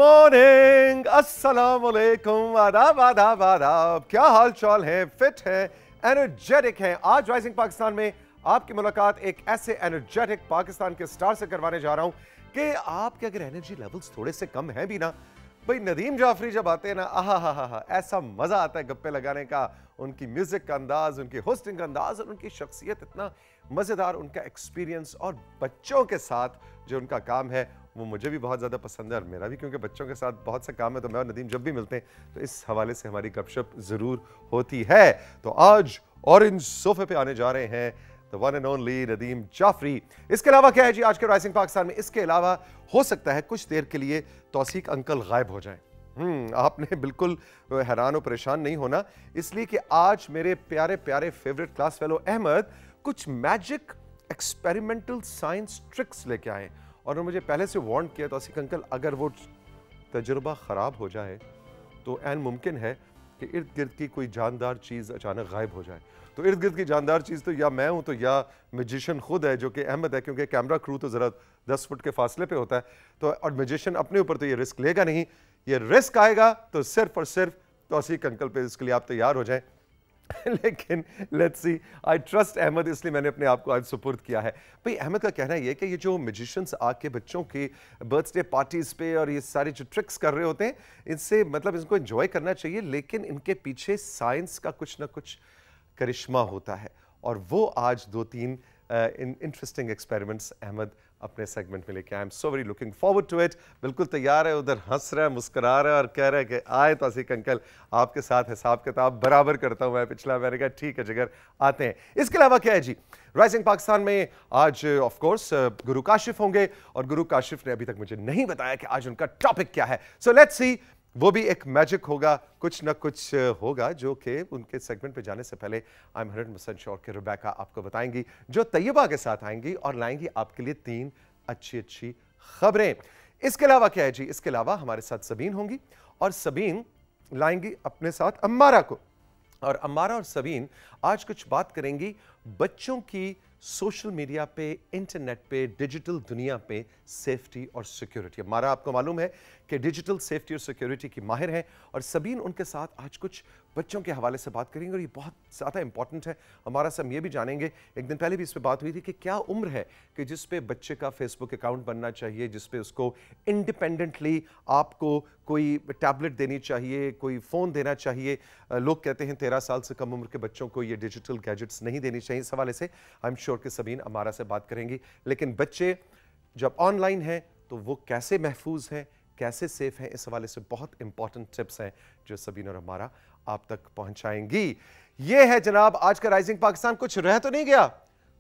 Morning, अस्सलाम वालेकुम, आदाब आदाब आदाब। क्या हाल चाल है? फिट है, एनर्जेटिक है। आज राइजिंग पाकिस्तान में आपकी मुलाकात एक ऐसे एनर्जेटिक पाकिस्तान के स्टार से करवाने जा रहा हूं कि आपके अगर एनर्जी लेवल्स थोड़े से कम हैं भी ना, भाई नदीम जाफरी जब आते हैं ना, आहा हा हा हा, ऐसा मजा आता है गप्पे लगाने का। उनकी म्यूजिक का अंदाज, उनकी होस्टिंग का अंदाज और उनकी शख्सियत इतना मजेदार, उनका एक्सपीरियंस और बच्चों के साथ जो उनका काम है वो मुझे भी बहुत ज़्यादा पसंद है और मेरा भी, क्योंकि बच्चों के साथ बहुत से काम है। तो मैं और नदीम जब भी मिलते हैं तो इस हवाले से हमारी गपशप ज़रूर होती है। तो आज ऑरेंज सोफे पे आने जा रहे हैं the one and only Nadeem Jafri. इसके अलावा क्या है जी आज के राइजिंग पाकिस्तान में? इसके अलावा हो सकता है कुछ देर के लिए तौसीक अंकल गायब हो जाएं। आपने बिल्कुल हैरान और परेशान नहीं होना, इसलिए कि आज मेरे प्यारे प्यारे फेवरेट क्लास फेलो अहमद कुछ मैजिक एक्सपेरिमेंटल साइंस ट्रिक्स लेके आए और उन्होंने मुझे पहले से वार्न किया, तौसीक अंकल अगर वो तजुर्बा ख़राब हो जाए तो ऐन मुमकिन है कि इर्द गिर्द की कोई जानदार चीज़ अचानक गायब हो जाए। तो इर्द गिर्द की जानदार चीज़ तो या मैं हूँ तो या मैजिशियन खुद है जो कि अहमद है, क्योंकि कैमरा क्रू तो ज़रा 10 फुट के फासले पे होता है। तो और मैजिशियन अपने ऊपर तो ये रिस्क लेगा नहीं, ये रिस्क आएगा तो सिर्फ और सिर्फ तौसीक अंकल पे। इसके लिए आप तैयार हो जाएं। लेकिन let's see, I trust Ahmed, इसलिए मैंने अपने आप को आज सुपुर्द किया है। भाई अहमद का कहना ये कि ये जो मैजिशियंस आके बच्चों की बर्थडे पार्टीज पे और ये सारे जो ट्रिक्स कर रहे होते हैं, इनसे मतलब इनको एंजॉय करना चाहिए, लेकिन इनके पीछे साइंस का कुछ ना कुछ करिश्मा होता है। और वो आज 2-3 इंटरेस्टिंग एक्सपेरिमेंट्स अहमद अपने सेगमेंट में लेके आए। I am so very looking forward to it. बिल्कुल तैयार है, उधर हंस रहा है, मुस्कुरा रहा है और कह रहा है कि आए तौसीक अंकल, आपके साथ हिसाब किताब बराबर करता हूं मैं पिछला। मैंने कहा ठीक है जिगर, आते हैं। इसके अलावा क्या है जी राइजिंग पाकिस्तान में? आज ऑफ कोर्स गुरु काशिफ होंगे और गुरु काशिफ ने अभी तक मुझे नहीं बताया कि आज उनका टॉपिक क्या है। सो लेट्स सी, वो भी एक मैजिक होगा, कुछ ना कुछ होगा जो कि उनके सेगमेंट पे जाने से पहले आई एम 100% श्योर कि रुबैका आपको बताएंगी, जो तैयबा के साथ आएंगी और लाएंगी आपके लिए 3 अच्छी अच्छी खबरें। इसके अलावा क्या है जी? इसके अलावा हमारे साथ सबीन होंगी और सबीन लाएंगी अपने साथ अम्मारा को। और अम्मारा और सबीन आज कुछ बात करेंगी बच्चों की सोशल मीडिया पे, इंटरनेट पे, डिजिटल दुनिया पे सेफ्टी और सिक्योरिटी। अम्मारा आपको मालूम है कि डिजिटल सेफ्टी और सिक्योरिटी की माहिर हैं और सबीन उनके साथ आज कुछ बच्चों के हवाले से बात करेंगे और ये बहुत ज़्यादा इंपॉर्टेंट है। हमारा से हम ये भी जानेंगे, एक दिन पहले भी इस पर बात हुई थी कि क्या उम्र है कि जिस पे बच्चे का फेसबुक अकाउंट बनना चाहिए, जिस पे उसको इंडिपेंडेंटली आपको कोई टैबलेट देनी चाहिए, कोई फ़ोन देना चाहिए। लोग कहते हैं 13 साल से कम उम्र के बच्चों को ये डिजिटल गैजेट्स नहीं देनी चाहिए। इस हवाले से आई एम श्योर कि सबीन हमारा से बात करेंगी। लेकिन बच्चे जब ऑनलाइन हैं तो वो कैसे महफूज हैं, कैसे सेफ हैं, इस हवाले से बहुत इंपॉर्टेंट टिप्स हैं जो सबीन और हमारा आप तक पहुंचाएंगी। ये है जनाब आज का राइजिंग पाकिस्तान। कुछ रह तो नहीं गया?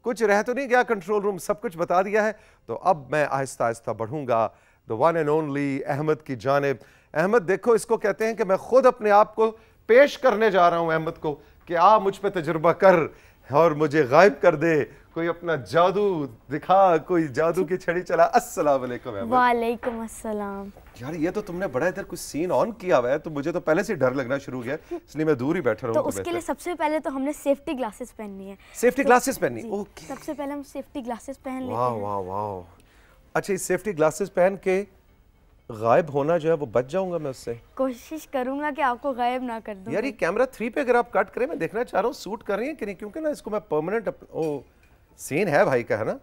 कुछ रह तो नहीं गया? कंट्रोल रूम सब कुछ बता दिया है। तो अब मैं आहिस्ता आहिस्ता बढ़ूंगा the one and only Ahmad की जानिब। अहमद देखो, इसको कहते हैं कि मैं खुद अपने आप को पेश करने जा रहा हूं अहमद को कि आ मुझ पे तजुर्बा कर और मुझे गायब कर दे, कोई अपना जादू दिखा, कोई जादू की छड़ी चला। अस्सलाम वालेकुम अहमद। वालेकुम अस्सलाम। यार ये तो तुमने बड़ा इधर कुछ सीन ऑन किया हुआ है, तो मुझे तो पहले से डर लगना शुरू हो गया, इसलिए मैं दूर ही बैठा रहा हूं। तो उसके लिए सबसे पहले तो हमने सेफ्टी ग्लासेस पहननी है। सेफ्टी ग्लासेस पहननी? ओके, सबसे पहले हम सेफ्टी ग्लासेस पहन लेते वाह हैं। वाह वाह। अच्छा, इस सेफ्टी ग्लासेस पहन के गायब होना जो है वो बच जाऊंगा मैं उससे? कोशिश करूंगा कि आपको गायब ना कर दूं। यार ये कैमरा 3 पे अगर आप कट करें, मैं देखना चाह रहा हूँ सूट कर रही है कि नहीं, क्योंकि ना इसको मैं परमानेंट ओ सीन है भाई का, है ना?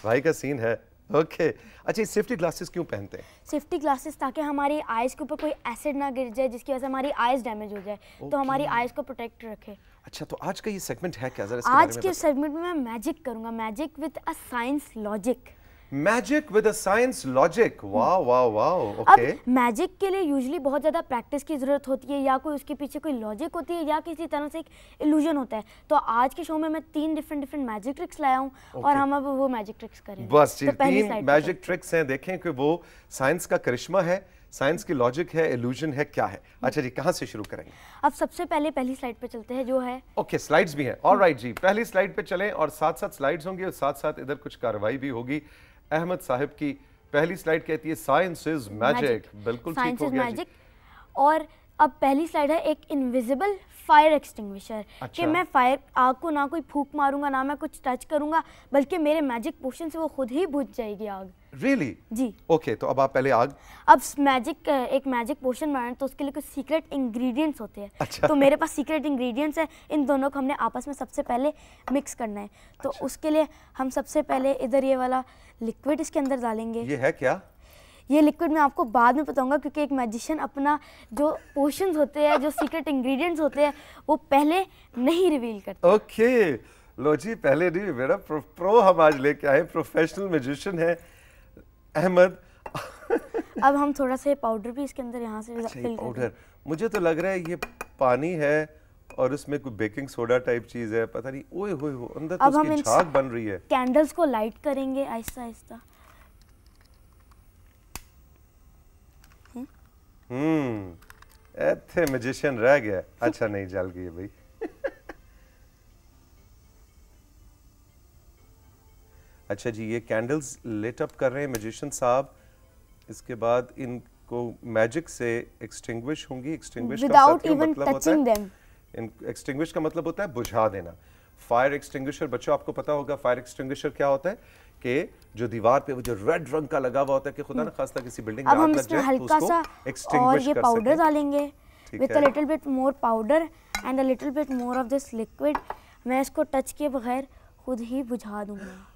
भाई का सीन है। ओके अच्छा, ये सेफ्टी ग्लासेस क्यों पहनते हैं? सेफ्टी ग्लासेस ताकि हमारी आईज के ऊपर कोई एसिड ना गिर जाए जिसकी वजह से हमारी आईज डैमेज हो जाए, तो हमारी आईज को प्रोटेक्ट रखे। अच्छा, तो आज का ये सेगमेंट है क्या? जरा इसके बारे में आज के सेगमेंट में मैं मैजिक करूंगा, magic with a science logic. Magic with a science logic, वाह वाह वाह। ओके, अब मैजिक के लिए यूजुअली बहुत ज़्यादा प्रैक्टिस की ज़रूरत होती है, या कोई उसके पीछे कोई लॉजिक होती है, या किसी तरह से एक इल्यूजन होता है। तो आज के शो में मैं 3 डिफरेंट मैजिक ट्रिक्स लाया हूँ और हम अब वो मैजिक ट्रिक्स करेंगे। बस तो 3 मैजिक ट्रिक्स हैं, देखें कि वो साइंस का करिश्मा है, साइंस की लॉजिक है, इल्यूजन है, क्या है? अच्छा जी, कहाँ से शुरू करेंगे? अब सबसे पहले पहली स्लाइड पे चलते हैं जो है। ओके, स्लाइड्स भी हैं। ऑलराइट जी, पहली स्लाइड पे चलें और साथ साथ स्लाइड्स होंगी और साथ साथ इधर कुछ कार्रवाई भी होगी। अहमद साहब की पहली स्लाइड कहती है साइंस इज मैजिक। बिल्कुल ठीक हो गया जी। और अब पहली स्लाइड है एक इनविजिबल फायर एक्सटिंग्विशर। कि मैं फायर आग को ना कोई फूंक मारूंगा, ना मैं कुछ टच करूंगा, बल्कि मेरे मैजिक पोशन से वो खुद ही बुझ जाएगी आग। रियली जी। ओके, तो अब आप पहले आग। अब एक मैजिक पोशन बनाना है तो उसके लिए कुछ सीक्रेट इंग्रेडिएंट्स होते हैं। अच्छा। तो मेरे पास सीक्रेट इंग्रेडिएंट्स है, इन दोनों को हमने आपस में सबसे पहले मिक्स करना है। तो अच्छा। उसके लिए हम सबसे पहले इधर ये वाला लिक्विड इसके अंदर डालेंगे। ये है क्या? ये लिक्विड मैं आपको बाद में बताऊंगा, क्योंकि एक मैजिशियन अपना जो पोशंस होते हैं, जो सीक्रेट इंग्रेडिएंट्स होते हैं, वो पहले नहीं रिवील करते। ओके लो जी, पहले नहीं, मेरा प्रो हम आज लेके आए, प्रोफेशनल मैजिशियन है अहमद। अब हम थोड़ा सा पाउडर भी इसके अंदर यहाँ से फिल कर पाउडर, मुझे तो लग रहा है ये पानी है और उसमें कोई बेकिंग सोडा टाइप चीज है, पता नहीं। ओए होए हो, अंदर तो उसकी झाग बन रही है। कैंडल्स को लाइट करेंगे आहिस्ता आहिस्ता। ऐथे मैजिशियन रह गया। अच्छा नहीं, जल गई है भाई। अच्छा जी, ये कैंडल्स लिट अप कर रहे हैं मैजिशियन साहब। इसके बाद इनको मैजिक से एक्सटिंग्विश होंगी। Extinguish without even touching them. Extinguish का मतलब होता है बुझा देना। फायर एक्सटिंग्विशर, बच्चों आपको पता होगा फायर एक्सटिंग्विशर क्या होता है, कि जो दीवार पे वो जो रेड रंग का लगा हुआ होता है कि खुदा ना खास्ता किसी बिल्डिंग में आग लग जाए तो उसको एक्सटिंग्विश कर सकें। पाउडर डालेंगे with a little bit more powder and a little bit more of this liquid. मैं इसको टच किए बगैर खुद ही बुझा दूंगा।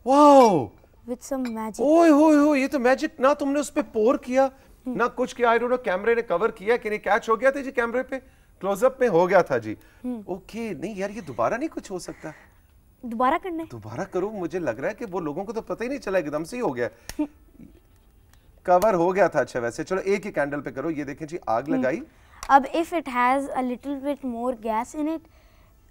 Wow, with some magic. ओए होए हो, ये तो मैजिक ना तुमने उस पे पोर किया ना कुछ किया। आई डोंट नो कैमरे ने कवर किया कि नहीं, कैच हो गया था जी कैमरे पे, क्लोजअप में हो गया था जी। ओके, नहीं यार ये दोबारा नहीं कुछ हो सकता। दोबारा करना है? दोबारा करो, मुझे लग रहा है कि वो लोगों को तो पता ही नहीं चला, एकदम से ही हो गया। कवर हो गया था। अच्छा वैसे चलो एक ही कैंडल पे करो। ये देखें जी, आग लगाई। अब if it has a little bit more gas in it,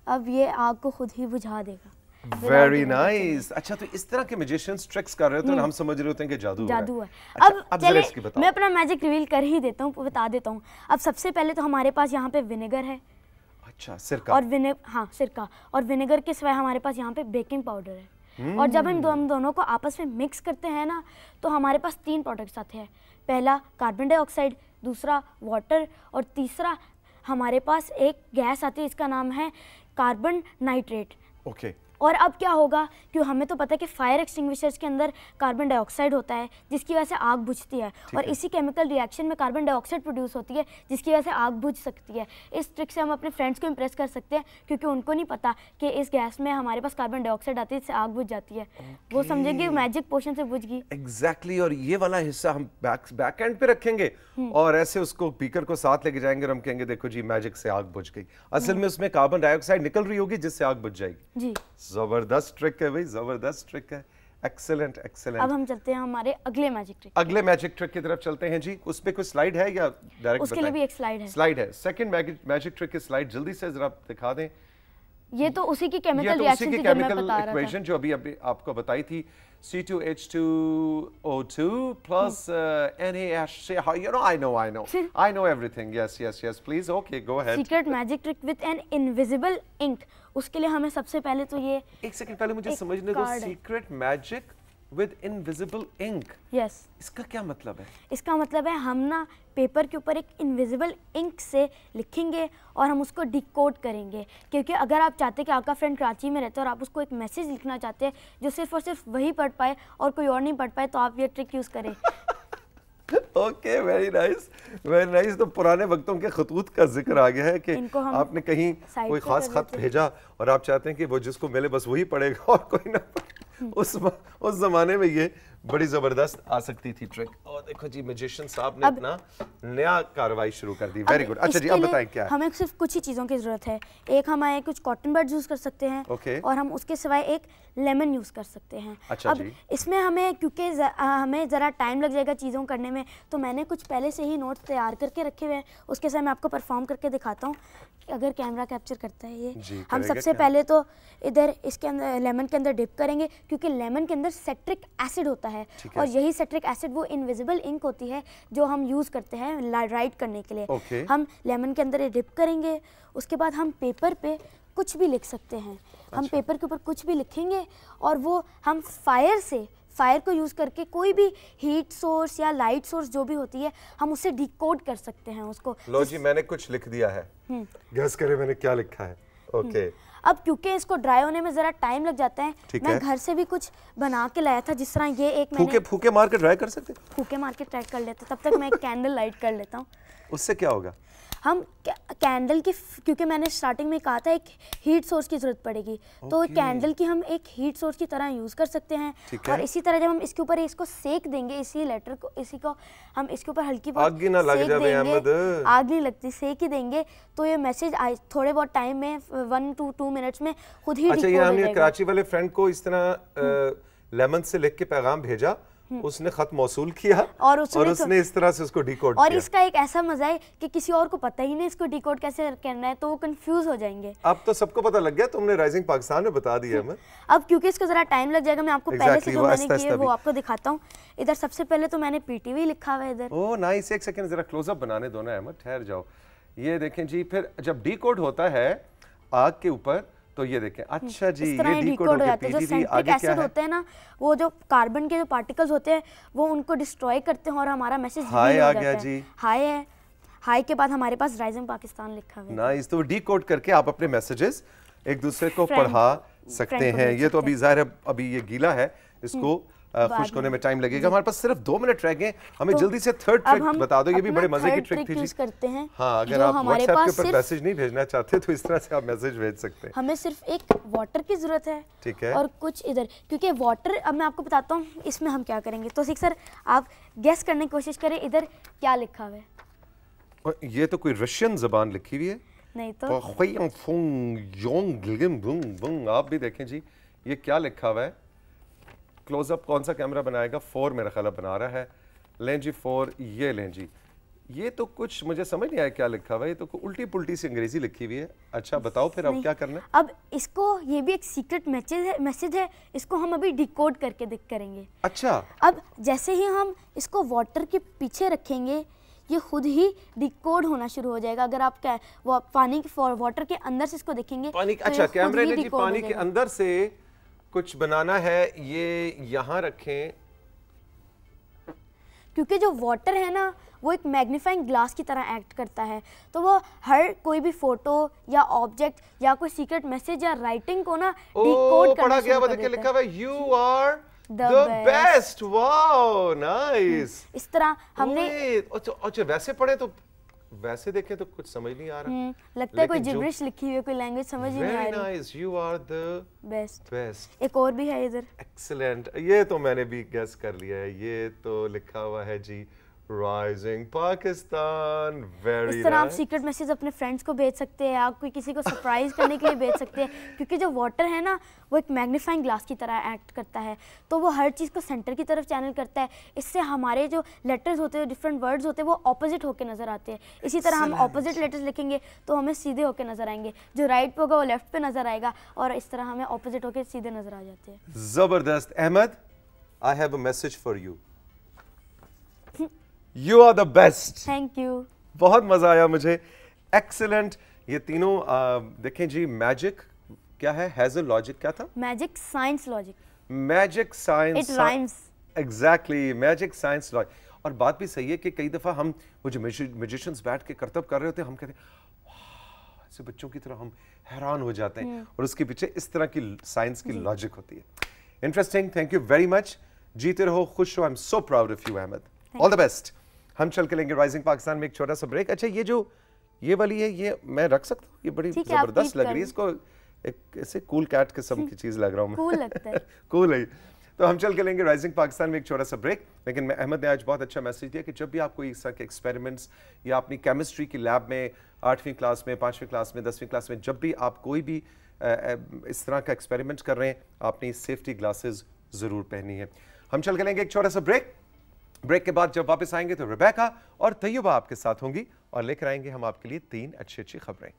अब ये आग को खुद ही बुझा देगा। Very nice. अच्छा, तो इस तरह के मैजिशियंस ट्रिक्स कर रहे होते हैं, हम समझ रहे होते हैं कि जादू है। अच्छा, अब चलिए मैं अपना मैजिक रिवील कर ही देता हूँ, बता देता हूँ। अब सबसे पहले तो हमारे पास यहाँ पे विनेगर है। अच्छा, सिरका। और सिरका और विनेगर के सिवाय हमारे पास यहाँ पे बेकिंग पाउडर है। और जब हम दोनों को आपस में मिक्स करते हैं ना, तो हमारे पास 3 प्रोडक्ट्स आते हैं। पहला कार्बन डाइऑक्साइड, दूसरा वाटर, और तीसरा हमारे पास एक गैस आती है, इसका नाम है कार्बन नाइट्रेट। ओके। और अब क्या होगा, क्यों हमें तो पता है कि फायर एक्सटिंग्विशर्स के अंदर कार्बन डाइऑक्साइड होता है जिसकी वजह से आग बुझती है, और इसी केमिकल रिएक्शन में कार्बन डाइऑक्साइड प्रोड्यूस होती है जिसकी वजह से आग बुझ सकती है। इस ट्रिक से हम अपने फ्रेंड्स को इम्प्रेस कर सकते हैं, क्योंकि उनको नहीं पता कि इस गैस में हमारे पास कार्बन डाइऑक्साइड आती है जिससे आग बुझ जाती है। वो समझेंगे मैजिक पोशन से बुझ गई। एग्जैक्टली। और ये वाला हिस्सा हम बैक एंड पे रखेंगे और ऐसे उसको बीकर को साथ लेके जाएंगे और हम कहेंगे देखो जी मैजिक से आग बुझ गई। असल में उसमें कार्बन डाइऑक्साइड निकल रही होगी जिससे आग बुझ जाएगी। जी, जबरदस्त ट्रिक है भाई, जबरदस्त ट्रिक है। Excellent excellent. अब हम चलते हैं हमारे अगले मैजिक ट्रिक। अगले मैजिक ट्रिक की तरफ चलते हैं जी। उस पे कुछ स्लाइड है या डायरेक्ट? उसके लिए भी एक स्लाइड है। स्लाइड है। सेकंड मैजिक ट्रिक की स्लाइड जल्दी से जरा दिखा दें। ये तो उसी की केमिकल रिएक्शन थी जो मैं बता रहा था। इक्वेशन जो अभी आपको बताई थी, C2H2O2 plus NaHC. You know, I know everything. Yes. Please, okay, go ahead. Secret magic trick with an invisible ink. उसके लिए हमें सबसे पहले तो ये एक सेकंड पहले मुझे समझने दो। Secret magic with invisible ink. Yes, इसका क्या मतलब है? इसका मतलब है हम ना पेपर के ऊपर एक इनविजिबल इंक से लिखेंगे और हम उसको डिकोड करेंगे, क्योंकि अगर आप चाहते हैं कि आपका फ्रेंड कराची में रहता है और आप उसको एक मैसेज लिखना चाहते हैं जो सिर्फ और सिर्फ वही पढ़ पाए और कोई और नहीं पढ़ पाए, तो आप ये ट्रिक यूज़ करें। Okay, very nice. तो पुराने वक्तों के खतूत का जिक्र आ गया है कि आपने कहीं कोई खास खत भेजा और आप चाहते हैं कि वो जिसको मिले बस वही पढ़ेगा और कोई ना पढ़े। उस जमाने में ये बड़ी जबरदस्त आ सकती थी ट्रिक। और देखो जी, मैजिशियन साहब ने अपना नया कार्रवाई शुरू कर दी। Very good. अच्छा जी, अब बताएं क्या है? हमें सिर्फ कुछ ही चीज़ों की ज़रूरत है। एक हमारे कुछ कॉटन बड्स यूज़ कर सकते हैं, और हम उसके सिवाय एक लेमन यूज़ कर सकते हैं। अच्छा अब जी। इसमें हमें क्योंकि हमें ज़रा टाइम लग जाएगा चीज़ों करने में, तो मैंने कुछ पहले से ही नोट्स तैयार करके रखे हुए हैं। उसके साथ मैं आपको परफॉर्म करके दिखाता हूँ अगर कैमरा कैप्चर करता है ये। हम सबसे पहले तो इधर इसके अंदर लेमन के अंदर डिप करेंगे, क्योंकि लेमन के अंदर सिट्रिक एसिड होता है, और यही सिट्रिक एसिड वो इनविजिबल इंक होती है जो हम यूज़ करते हैं राइट करने के लिए। हम लेमन के अंदर ये डिप करेंगे। उसके बाद हम पेपर पे कुछ भी लिख सकते हैं। हम पेपर के ऊपर कुछ भी लिखेंगे और वो हम फायर को यूज़ करके कोई भी हीट सोर्स या लाइट सोर्स जो भी होती है हम उससे डिकोड कर सकते हैं उसको। लो जी, मैंने कुछ लिख दिया है। गेस करें मैंने क्या लिखा है? ओके अब क्योंकि इसको ड्राई होने में जरा टाइम लग जाता है, ठीक मैं है। घर से भी कुछ बना के लाया था, जिस तरह ये एक फूके मैंने फूके मार के ड्राई कर सकते हैं? फूके मार के ट्राई कर लेता, तब तक मैं कैंडल लाइट कर लेता हूँ। उससे क्या होगा? हम कैंडल की, क्योंकि मैंने स्टार्टिंग में कहा था एक हीट सोर्स की ज़रूरत पड़ेगी, तो Okay. कैंडल की हम एक हीट सोर्स की तरह यूज़ कर सकते हैं। ठीक है। और इसी तरह जब हम इसके ऊपर इसको सेक देंगे, इसी लेटर को, इसी को हम इसके ऊपर हल्की बहुत आग ही ना लग सेक जावे देंगे, अहमद। आग नहीं लगती, सेक ही देंगे तो ये मैसेज थोड़े बहुत टाइम में 1 to 2 मिनट्स में खुद ही अच्छा, ये डिकोड हो हमने जाएगा। कराची वाले फ्रेंड को इस तरह लेमन से लिख के पैगाम भेजा, उसने खत मौसूल किया और उसने इस तरह से उसको डिकोड और किया। इसका एक ऐसा मजा है कि किसी और को पता ही नहीं इसको डिकोड कैसे करना है, तो वो कंफ्यूज हो जाएंगे। अब तो सबको पता लग गया, तुमने राइजिंग पाकिस्तान में बता दिया हमें। अब क्योंकि इसको जरा टाइम लग जाएगा, मैं आपको पहले Exactly, से जो वो मैंने आहिस्ता किए वो भी। आपको दिखाता हूँ। इधर सबसे पहले तो मैंने पीटीवी लिखा हुआ है इधर। ओह नाइस, एक सेकंड जरा क्लोजअप बनाने दो ना अहमद, ठहर जाओ। ये देखें जी, फिर जब डिकोड होता है आग के ऊपर तो ये देखें, अच्छा जी, इस तरह ये ये डिकोड डिकोड हो हो गया। जाता है। जो पीडीवी सेंट्रिक आगे क्या एसिड है? होते हैं ना, वो जो कार्बन के जो पार्टिकल्स होते हैं वो उनको डिस्ट्रॉय करते हैं और हमारा मैसेज हाय रिवील हो आ जाता गया है। जी। हाय है, हाय के बाद हमारे पास राइजिंग पाकिस्तान लिखा हुआ है। नाइस, तो डिकोड करके आप अपने मैसेजेस एक दूसरे को Friend- पढ़ा सकते friend को हैं। भेज ये तो सकते अभी जाहिर है अभी ये गीला है, इसको खुश्क होने में टाइम लगेगा। हमारे पास सिर्फ 2 मिनट रह गए, हमें तो जल्दी से थर्ड अब ट्रिक हम बता दो। ये भी अपना बड़े मजे की third ट्रिक trick थी जी। यूज करते हैं। हाँ, अगर जो आप हमारे व्हाट्सएप के पास ऊपर सिर्फ- मैसेज नहीं भेजना चाहते तो इस तरह से आप मैसेज भेज सकते हैं। हमें सिर्फ एक वाटर की जरूरत है, ठीक है। और कुछ इधर, क्योंकि वाटर, अब मैं आपको बताता हूँ इसमें हम क्या करेंगे। तो सर आप गेस करने की कोशिश करें इधर क्या लिखा हुआ है। और ये तो कोई रशियन जबान लिखी हुई है। नहीं तो आप भी देखें जी, ये क्या लिखा हुआ है। क्लोजअप कौन सा कैमरा बनाएगा? 4 मेरा ख्याल बना रहा है। लें जी 4, ये लें जी। ये तो कुछ मुझे समझ नहीं आया क्या लिखा हुआ है, ये तो उल्टी पुल्टी सी अंग्रेजी लिखी हुई है। अच्छा बताओ फिर अब नहीं। क्या करना है? अब इसको, ये भी एक सीक्रेट मैसेज है, इसको हम अभी डिकोड करके करेंगे। अच्छा, अब जैसे ही हम इसको वाटर के पीछे रखेंगे, ये खुद ही डिकोड होना शुरू हो जाएगा। अगर आप क्या वो पानी के वाटर के अंदर से इसको देखेंगे पानी तो ये अच्छा, खुद कैमरे ही ने जी decode हो पानी के जाएगा। अंदर से कुछ बनाना है, ये यहाँ रखें। क्योंकि जो वाटर है ना, वो एक मैग्नीफाइंग ग्लास की तरह एक्ट करता है, तो वो हर कोई भी फोटो या ऑब्जेक्ट या कोई सीक्रेट मैसेज या राइटिंग को ना डिकोड करना पढ़ा गया, शुरू कर देखिए देता लिखा हुआ है you are The the best. Best. Wow nice. इस तरह हमने अच्छा वैसे पढ़े तो वैसे देखें तो कुछ समझ नहीं आ रहा। लगता है कोई लेकिन जो- जिब्रिश लिखी हुई है, कोई लैंग्वेज समझ ही नहीं आ वेरी रही। Nice, you are the best. Best. एक और भी है इधर। एक्सीलेंट, ये तो मैंने भी गेस कर लिया है। ये तो लिखा हुआ है जी राइजिंग पाकिस्तान। वेरी इस तरह आप सीक्रेट मैसेज अपने फ्रेंड्स को भेज सकते हैं, आप कोई किसी को सरप्राइज करने के लिए भेज सकते हैं, क्योंकि जो वाटर है ना, वो एक मैग्नीफाइंग ग्लास की तरह एक्ट करता है, तो वो हर चीज़ को सेंटर की तरफ चैनल करता है। इससे हमारे जो लेटर्स होते हैं, डिफरेंट वर्ड्स होते हैं, वो ऑपोजिट होकर नजर आते हैं। इसी तरह हम ऑपोजिट लेटर्स लिखेंगे तो हमें सीधे होकर नजर आएंगे, जो राइट पे होगा वो लेफ्ट पे नजर आएगा, और इस तरह हमें ऑपोजिट होकर सीधे नजर आ जाते हैं। जबरदस्त। Ahmed, I have a message for you. You are the best. Thank you. बहुत मजा आया मुझे। एक्सीलेंट। ये तीनों देखें जी, मैजिक क्या है, हैजल लॉजिक क्या था? Magic, science, logic. Magic, science, it rhymes. Exactly, magic, science, logic. और बात भी सही है कि कई दफा हम वो जो म्यूजिशियंस बैठ के करतब कर रहे होते हैं, हम कहते हैं वाह, ऐसे बच्चों की तरह हम हैरान हो जाते हैं, और उसके पीछे इस तरह की साइंस की लॉजिक होती है। Interesting, thank you very much. जीते रहो, खुश रहो। I am so proud of you Ahmed. All the best. हम चल के लेंगे राइजिंग पाकिस्तान में एक छोटा सा ब्रेक। अच्छा, ये वाली है, ये मैं रख सकता हूँ? ये बड़ी ठीक है, आप जबरदस्त keep लग कर रही है। इसको एक ऐसे कूल कैट किस्म की चीज लग रहा हूँ मैं। कूल लगता है। कूल है। तो हम चल के लेंगे राइजिंग पाकिस्तान में एक छोटा सा ब्रेक। लेकिन मैं अहमद ने आज बहुत अच्छा मैसेज दिया कि जब भी आप कोई इस तरह के एक्सपेरिमेंट्स या अपनी केमिस्ट्री की लैब में 8वीं क्लास में, 5वीं क्लास में, 10वीं क्लास में, जब भी आप कोई भी इस तरह का एक्सपेरिमेंट कर रहे हैं, आपने सेफ्टी ग्लासेस जरूर पहनी है। हम चल के लेंगे एक छोटा सा ब्रेक। ब्रेक के बाद जब वापस आएंगे तो रिबेका और तैयबा आपके साथ होंगी और लेकर आएंगे हम आपके लिए 3 अच्छी खबरें।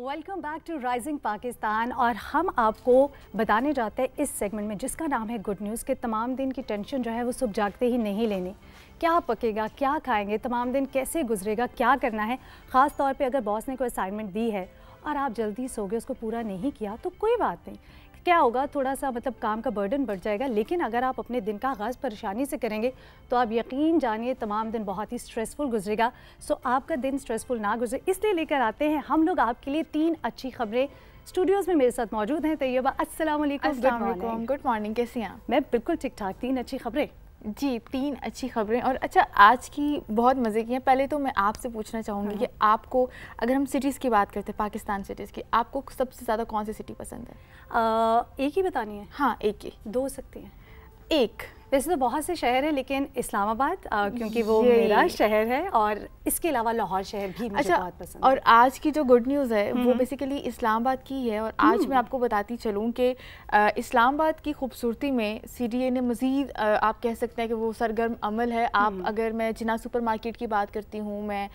Welcome back to rising Pakistan. और हम आपको बताने जाते हैं इस सेगमेंट में जिसका नाम है गुड न्यूज़ के तमाम दिन की टेंशन जो है वो सुबह जागते ही नहीं लेनी। क्या पकेगा, क्या खाएंगे, तमाम दिन कैसे गुजरेगा, क्या करना है। ख़ास तौर पे अगर बॉस ने कोई असाइनमेंट दी है और आप जल्दी सो गए, उसको पूरा नहीं किया तो कोई बात नहीं। क्या होगा, थोड़ा सा मतलब काम का बर्डन बढ़ जाएगा, लेकिन अगर आप अपने दिन का आगाज़ परेशानी से करेंगे तो आप यकीन जानिए तमाम दिन बहुत ही स्ट्रेसफुल गुजरेगा। सो आपका दिन स्ट्रेसफुल ना गुजरे इसलिए लेकर आते हैं हम लोग आपके लिए 3 अच्छी खबरें। स्टूडियोज़ में मेरे साथ मौजूद हैं तैयबा। अस्सलाम वालेकुम। गुड मॉर्निंग, कैसी हैं आप? मैं बिल्कुल ठीक ठाक। 3 अच्छी खबरें जी, 3 अच्छी खबरें। और अच्छा, आज की बहुत मज़े की हैं। पहले तो मैं आपसे पूछना चाहूँगी कि आपको, अगर हम सिटीज़ की बात करते हैं, पाकिस्तान सिटीज़ की, आपको सबसे ज़्यादा कौन सी सिटी पसंद है? एक ही बतानी है? हाँ, एक ही। 2 हो सकती हैं। एक वैसे तो बहुत से शहर हैं, लेकिन इस्लामाबाद क्योंकि वो मेरा शहर है, और इसके अलावा लाहौर शहर भी मुझे बहुत पसंद है। और आज की जो गुड न्यूज़ है वो बेसिकली इस्लामाबाद की है। और आज मैं आपको बताती चलूँ कि इस्लामाबाद की खूबसूरती में CDA ने मज़ीद, आप कह सकते हैं कि वो सरगर्म अमल है। आप अगर मैं जिन्ना सुपर मार्केट की बात करती हूँ, मैं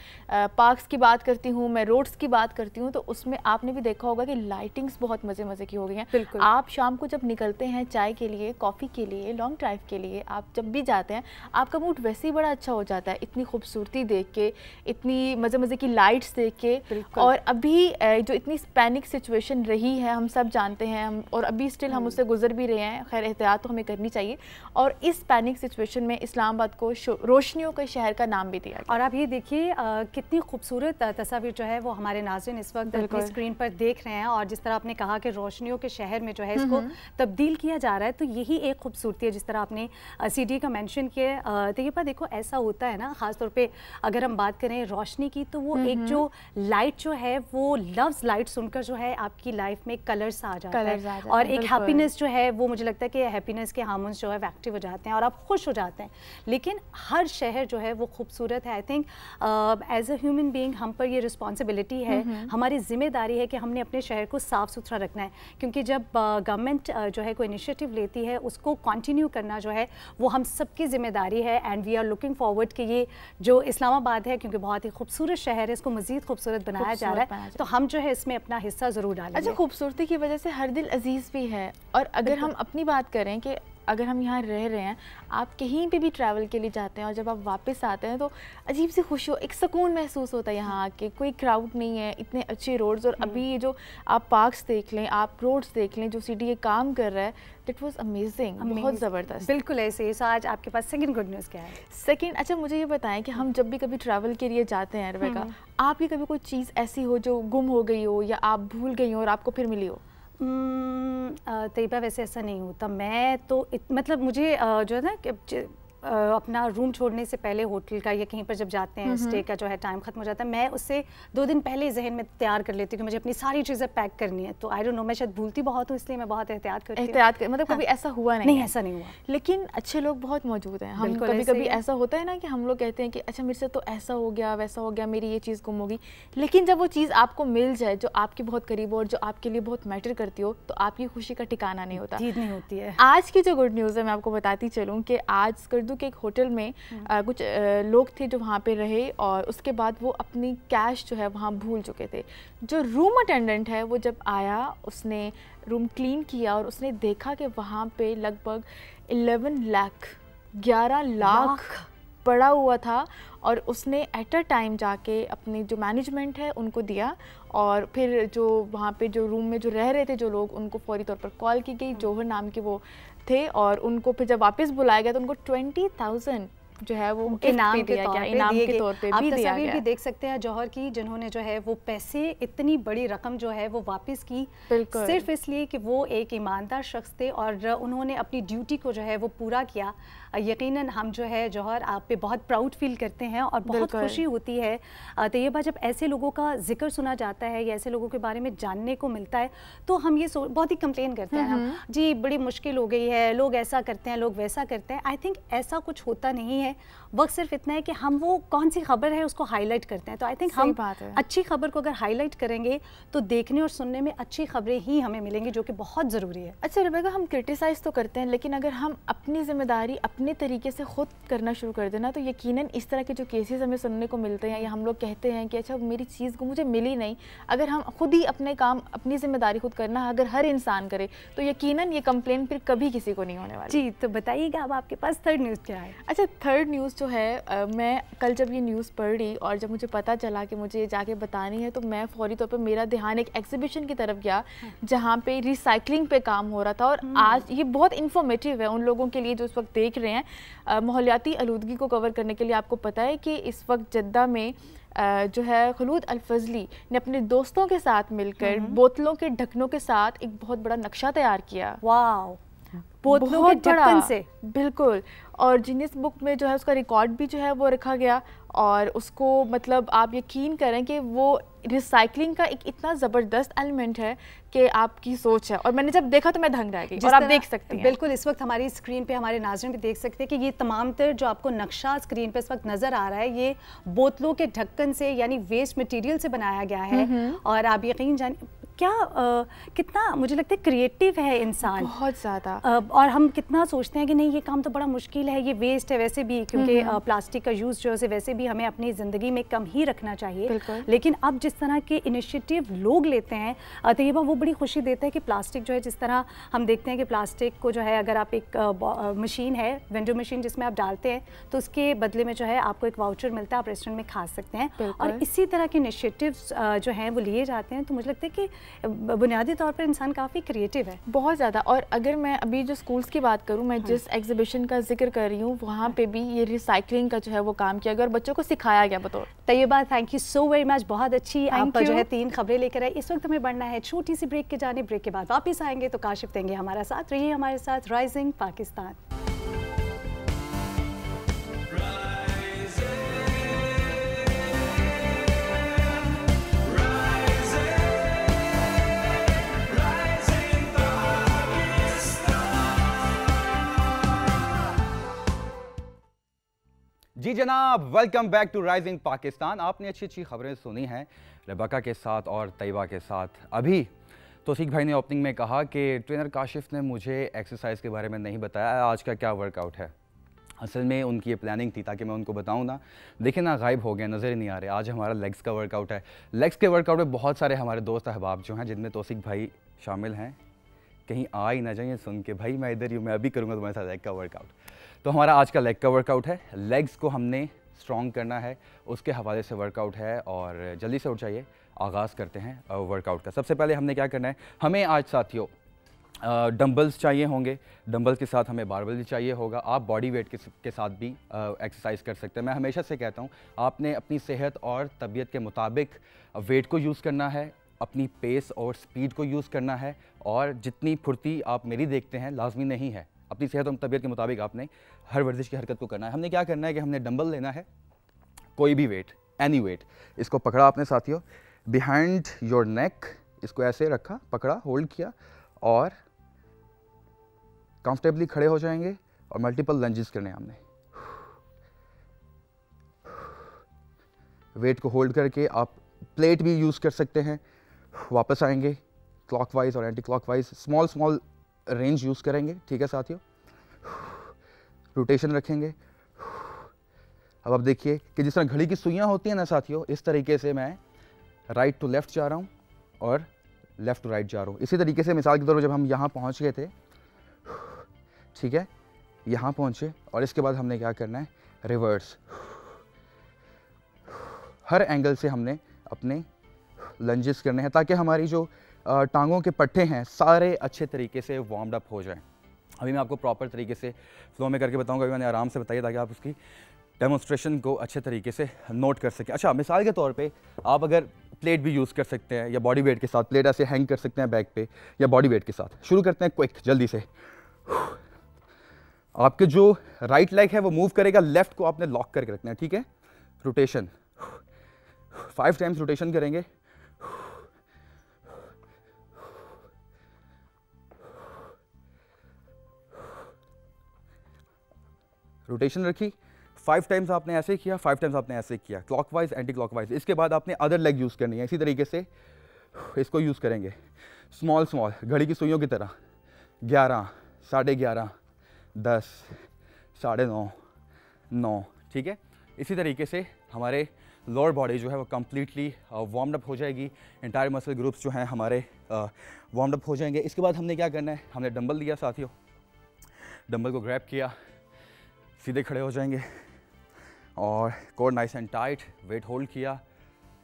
पार्क्स की बात करती हूँ, मैं रोड्स की बात करती हूँ, तो उसमें आपने भी देखा होगा कि लाइटिंग्स बहुत मज़े की हो गई हैं। आप शाम को जब निकलते हैं चाय के लिए, कॉफ़ी के लिए, लॉन्ग ड्राइव के लिए, आप जब भी जाते हैं आपका मूड वैसे ही बड़ा अच्छा हो जाता है, इतनी खूबसूरती देख के, इतनी मज़े की लाइट्स देख के। और अभी जो इतनी पैनिक सिचुएशन रही है हम सब जानते हैं, हम और अभी स्टिल हम उससे गुजर भी रहे हैं। खैर, एहतियात तो हमें करनी चाहिए। और इस पैनिक सिचुएशन में इस्लामाबाद को रोशनियों के शहर का नाम भी दिया गया। और आप ये देखिए कितनी खूबसूरत तस्वीर जो है वो हमारे नाज़रीन इस वक्त अपनी स्क्रीन पर देख रहे हैं। और जिस तरह आपने कहा कि रोशनियों के शहर में जो है इसको तब्दील किया जा रहा है, तो यही एक खूबसूरती है जिस तरह आपने CDA का मेंशन किया। तो ये पर देखो, ऐसा होता है ना, ख़ासतौर पे अगर हम बात करें रोशनी की, तो वो एक जो लाइट जो है वो लव्स लाइट सुनकर जो है आपकी लाइफ में कलर्स आ जाता है, और एक हैप्पीनेस जो है वो, मुझे लगता है कि हैप्पीनेस के हार्मोन्स जो है एक्टिव हो जाते हैं और आप खुश हो जाते हैं। लेकिन हर शहर जो है वो खूबसूरत है। I think as a human being हम पर ये रिस्पॉन्सिबिलिटी है, हमारी जिम्मेदारी है कि हमने अपने शहर को साफ़ सुथरा रखना है। क्योंकि जब गवर्नमेंट जो है कोई इनिशिएटिव लेती है, उसको कंटिन्यू करना जो है वो हम सबकी जिम्मेदारी है। And we are looking forward कि ये जो इस्लामाबाद है, क्योंकि बहुत ही खूबसूरत शहर है, इसको मज़ीद खूबसूरत बनाया जा रहा है, तो हम जो है इसमें अपना हिस्सा ज़रूर डालेंगे। अच्छा, खूबसूरती की वजह से हर दिल अजीज़ भी है। और अगर हम अपनी बात करें कि अगर हम यहाँ रह रहे हैं, आप कहीं पे भी ट्रैवल के लिए जाते हैं और जब आप वापस आते हैं तो अजीब सी खुशी, एक सुकून महसूस होता है यहाँ आके। कोई क्राउड नहीं है, इतने अच्छे रोड्स। और अभी ये जो आप पार्क्स देख लें, आप रोड्स देख लें, जो CDA काम कर रहा है, दैट वाज अमेजिंग, बहुत ज़बरदस्त। बिल्कुल ऐसे ही। सो आज आपके पास सेकंड गुड न्यूज़ क्या है? सेकंड, अच्छा मुझे ये बताएं कि हम जब भी कभी ट्रैवल के लिए जाते हैं रवेका, आपकी कभी कोई चीज़ ऐसी हो जो गुम हो गई हो या आप भूल गई हो और आपको फिर मिली हो? तैयबा, वैसे ऐसा नहीं होता। मैं तो मतलब मुझे जो है ना कि अपना रूम छोड़ने से पहले होटल का या कहीं पर जब जाते हैं, स्टे का जो है टाइम खत्म हो जाता है, मैं उससे 2 दिन पहले जहन में तैयार कर लेती हूँ कि मुझे अपनी सारी चीज़ें पैक करनी है। तो आई डोंट नो, मैं शायद भूलती बहुत हूँ, इसलिए मैं बहुत एहतियात करती हूँ। मतलब कभी ऐसा हुआ नहीं? ऐसा नहीं हुआ, लेकिन अच्छे लोग बहुत मौजूद हैं। हम कभी ऐसा होता है ना कि हम लोग कहते हैं कि अच्छा मेरे से तो ऐसा हो गया, वैसा हो गया, मेरी ये चीज़ गुम होगी। लेकिन जब वो चीज़ आपको मिल जाए जो आपके बहुत करीब हो और जो आपके लिए बहुत मैटर करती हो, तो आपकी खुशी का ठिकाना नहीं होता, नहीं होती है। आज की जो गुड न्यूज़ है मैं आपको बताती चलूँ कि आज स्कर्दू के एक होटल में कुछ लोग थे जो वहाँ पे रहे, और उसके बाद वो अपनी कैश जो है वहाँ भूल चुके थे। जो रूम अटेंडेंट है वो जब आया, उसने रूम क्लीन किया और उसने देखा कि वहाँ पे लगभग 11 लाख पड़ा हुआ था। और उसने एट अ टाइम जाके अपनी जो मैनेजमेंट है उनको दिया, और फिर जो वहाँ पे जो रूम में जो रह रहे थे जो लोग, उनको फौरी तौर पर कॉल की गई। जौहर नाम के वो थे, और उनको फिर जब वापस बुलाया गया तो उनको 20,000 जो है वो इनाम के तौर पे भी दिया गया। भी देख सकते हैं जौहर की, जिन्होंने जो है वो पैसे, इतनी बड़ी रकम जो है वो वापस की, सिर्फ इसलिए कि वो एक ईमानदार शख्स थे और उन्होंने अपनी ड्यूटी को जो है वो पूरा किया। यकीनन हम जो है जौहर आप पे बहुत प्राउड फील करते हैं और बहुत खुशी होती है तैयबा जब ऐसे लोगों का जिक्र सुना जाता है या ऐसे लोगों के बारे में जानने को मिलता है। तो हम ये बहुत ही कंप्लेन करते हैं जी, बड़ी मुश्किल हो गई है, लोग ऐसा करते हैं, लोग वैसा करते हैं। आई थिंक ऐसा कुछ होता नहीं है। हैं, वक्त सिर्फ इतना है कि हम वो कौन सी खबर है उसको हाईलाइट करते हैं। तो आई थिंक हम अच्छी खबर को अगर हाईलाइट करेंगे तो देखने और सुनने में अच्छी खबरें ही हमें मिलेंगी, जो कि बहुत ज़रूरी है। अच्छा रेबेका, हम क्रिटिसाइज़ तो करते हैं, लेकिन अगर हम अपनी जिम्मेदारी अपने तरीके से खुद करना शुरू कर देना तो यकीनन इस तरह के जो केसेस हमें सुनने को मिलते हैं या हम लोग कहते हैं कि अच्छा मेरी चीज़ को मुझे मिली नहीं, अगर हम खुद ही अपने काम अपनी जिम्मेदारी खुद करना अगर हर इंसान करे तो यकीनन ये कंप्लेन फिर कभी किसी को नहीं होने वाली। जी, तो बताइएगा अब आपके पास थर्ड न्यूज़ क्या है? अच्छा, थर्ड न्यूज़ जो है मैं कल जब ये न्यूज़ पढ़ रही और जब मुझे पता चला कि मुझे जाके बतानी है तो मैं फौरी तौर पर मेरा ध्यान एक एग्जीबिशन की तरफ गया जहाँ पे रिसाइकलिंग पे काम हो रहा था। और आज ये बहुत इन्फॉर्मेटिव है उन लोगों के लिए जो इस वक्त देख रहे हैं। माहौलियाती आलूदगी को कवर करने के लिए आपको पता है कि इस वक्त जद्दा में जो है खलूद अल-फजली ने अपने दोस्तों के साथ मिलकर बोतलों के ढक्कनों के साथ एक बहुत बड़ा नक्शा तैयार किया। वाओ, बोतलों के ढक्कन से, बिल्कुल। और जीनियस बुक में जो है उसका रिकॉर्ड भी जो है वो रखा गया और उसको मतलब आप यकीन करें कि वो रिसाइकलिंग का एक इतना ज़बरदस्त एलिमेंट है कि आपकी सोच है। और मैंने जब देखा तो मैं दंग रह गई। और आप देख सकते हैं बिल्कुल इस वक्त हमारी स्क्रीन पे हमारे नाज़रीन भी देख सकते हैं कि ये तमाम तर जो आपको नक्शा स्क्रीन पे इस वक्त नज़र आ रहा है ये बोतलों के ढक्कन से यानी वेस्ट मटेरियल से बनाया गया है। और आप यकीन जानिए क्या कितना मुझे लगता है क्रिएटिव है इंसान, बहुत ज़्यादा। और हम कितना सोचते हैं कि नहीं ये काम तो बड़ा मुश्किल है, ये वेस्ट है वैसे भी, क्योंकि प्लास्टिक का यूज़ जो है वैसे भी हमें अपनी ज़िंदगी में कम ही रखना चाहिए। लेकिन अब जिस तरह के इनिशिएटिव लोग लेते हैं तय्यबा, वो बड़ी खुशी देता है कि प्लास्टिक जो है, जिस तरह हम देखते हैं कि प्लास्टिक को जो है अगर आप एक मशीन है विंडो मशीन जिसमें आप डालते हैं तो उसके बदले में जो है आपको एक वाउचर मिलता है, आप रेस्टोरेंट में खा सकते हैं। और इसी तरह के इनिशिएटिव्स जो हैं वो लिए जाते हैं। तो मुझे लगता है कि बुनियादी तौर पर इंसान काफ़ी क्रिएटिव है, बहुत ज़्यादा। और अगर मैं अभी जो स्कूल्स की बात करूँ, मैं जिस एग्जीबिशन का जिक्र कर रही हूँ वहाँ पे भी ये रिसाइकलिंग का जो है वो काम किया गया और बच्चों को सिखाया गया बतौर। Tayyaba, thank you so very much, बहुत अच्छी आप जो है 3 खबरें लेकर आए। इस वक्त हमें बढ़ना है छोटी सी ब्रेक के जाने, ब्रेक के बाद वापस आएंगे तो काशिफ देंगे हमारा साथ। रहिए हमारे साथ राइजिंग पाकिस्तान। जी जनाब, welcome back to rising Pakistan. आपने अच्छी अच्छी खबरें सुनी हैं रेबेका के साथ और तय्यबा के साथ। अभी तौसीक भाई ने ओपनिंग में कहा कि ट्रेनर काशिफ ने मुझे एक्सरसाइज के बारे में नहीं बताया आज का क्या वर्कआउट है। असल में उनकी ये प्लानिंग थी ताकि मैं उनको बताऊं ना, देखिए ना गायब हो गए, नज़र ही नहीं आ रहे। आज हमारा लेग्स का वर्कआउट है। लेग्स के वर्कआउट में बहुत सारे हमारे दोस्त अहबाब जो हैं, जिनमें तौसीक भाई शामिल हैं, कहीं आ ही ना जाइए सुन के भाई मैं इधर ही हूँ, मैं अभी करूँगा तुम्हारे साथ लेग का वर्कआउट। तो हमारा आज का लेग का वर्कआउट है। लेग्स को हमने स्ट्रॉन्ग करना है, उसके हवाले से वर्कआउट है। और जल्दी से उठ जाइए, आगाज़ करते हैं वर्कआउट का। सबसे पहले हमने क्या करना है, हमें आज साथियों डंबल्स चाहिए होंगे, डंबल्स के साथ हमें बारबल भी चाहिए होगा। आप बॉडी वेट के साथ भी एक्सरसाइज कर सकते हैं। मैं हमेशा से कहता हूँ आपने अपनी सेहत और तबीयत के मुताबिक वेट को यूज़ करना है, अपनी पेस और स्पीड को यूज़ करना है। और जितनी फुर्ती आप मेरी देखते हैं लाजमी नहीं है, अपनी सेहत और तबीयत के मुताबिक आपने हर वर्जिश की हरकत को करना है। हमने क्या करना है कि हमने डंबल लेना है, कोई भी वेट, एनी वेट। इसको पकड़ा आपने साथियों बिहाइंड योर नेक, इसको ऐसे रखा, पकड़ा, होल्ड किया और कंफर्टेबली खड़े हो जाएंगे और मल्टीपल लंजेस करने हैं हमने। वेट को होल्ड करके आप प्लेट भी यूज़ कर सकते हैं। वापस आएंगे क्लॉकवाइज और anti clockwise, small small range use करेंगे, ठीक है साथियों। रोटेशन रखेंगे। अब आप देखिए कि जिस तरह घड़ी की सुइयाँ होती हैं ना साथियों, इस तरीके से मैं राइट टू लेफ़्ट जा रहा हूँ और लेफ़्ट टू राइट जा रहा हूँ। इसी तरीके से मिसाल के तौर पर जब हम यहाँ पहुँच गए थे, ठीक है, यहाँ पहुँचे और इसके बाद हमने क्या करना है, रिवर्स। हर एंगल से हमने अपने लंजेस करने हैं ताकि हमारी जो टांगों के पट्टे हैं सारे अच्छे तरीके से वार्म्ड अप हो जाएं। अभी मैं आपको प्रॉपर तरीके से फ्लो में करके बताऊंगा, अभी मैंने आराम से बताइए ताकि आप उसकी डेमोन्स्ट्रेशन को अच्छे तरीके से नोट कर सकें। अच्छा, मिसाल के तौर पे आप अगर प्लेट भी यूज़ कर सकते हैं या बॉडी वेट के साथ, प्लेट ऐसे हैंग कर सकते हैं बैक पे या बॉडी वेट के साथ। शुरू करते हैं क्विक, जल्दी से। आपके जो राइट लेग है वो मूव करेगा, लेफ्ट को आपने लॉक करके रखना है, ठीक है। रोटेशन 5 टाइम्स रोटेशन करेंगे। रोटेशन रखी, 5 टाइम्स आपने ऐसे किया, 5 टाइम्स आपने ऐसे किया, क्लॉकवाइज एंटी क्लॉकवाइज। इसके बाद आपने अदर लेग यूज़ करनी है, इसी तरीके से इसको यूज़ करेंगे स्मॉल स्मॉल, घड़ी की सुइयों की तरह। 11, 11:30, 10, 9:30, 9, ठीक है। इसी तरीके से हमारे लोअर बॉडी जो है वो कम्प्लीटली वार्म अप हो जाएगी, इंटायर मसल ग्रुप्स जो हैं हमारे वार्म अप हो जाएंगे। इसके बाद हमने क्या करना है, हमने डंबल लिया साथियों, डंबल को ग्रैब किया, सीधे खड़े हो जाएंगे और core nice and tight, weight hold किया,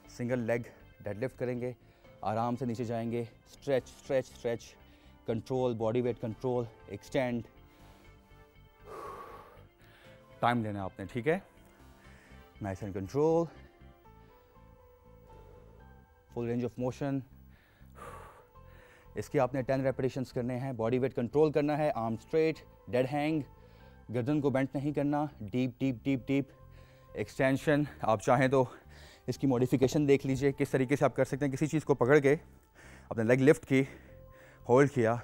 सिंगल लेग डेडलिफ्ट करेंगे, आराम से नीचे जाएंगे, stretch stretch stretch, control, body weight control, extend, time लेना आपने, ठीक है। Nice and control, full range of motion. इसके आपने 10 रेपिटेशंस करने हैं, बॉडी वेट कंट्रोल करना है, आर्म स्ट्रेट, डेड हैंग, गर्दन को बेंट नहीं करना, deep deep deep deep extension. आप चाहें तो इसकी मॉडिफिकेशन देख लीजिए किस तरीके से आप कर सकते हैं। किसी चीज़ को पकड़ के अपने लेग लिफ्ट की, होल्ड किया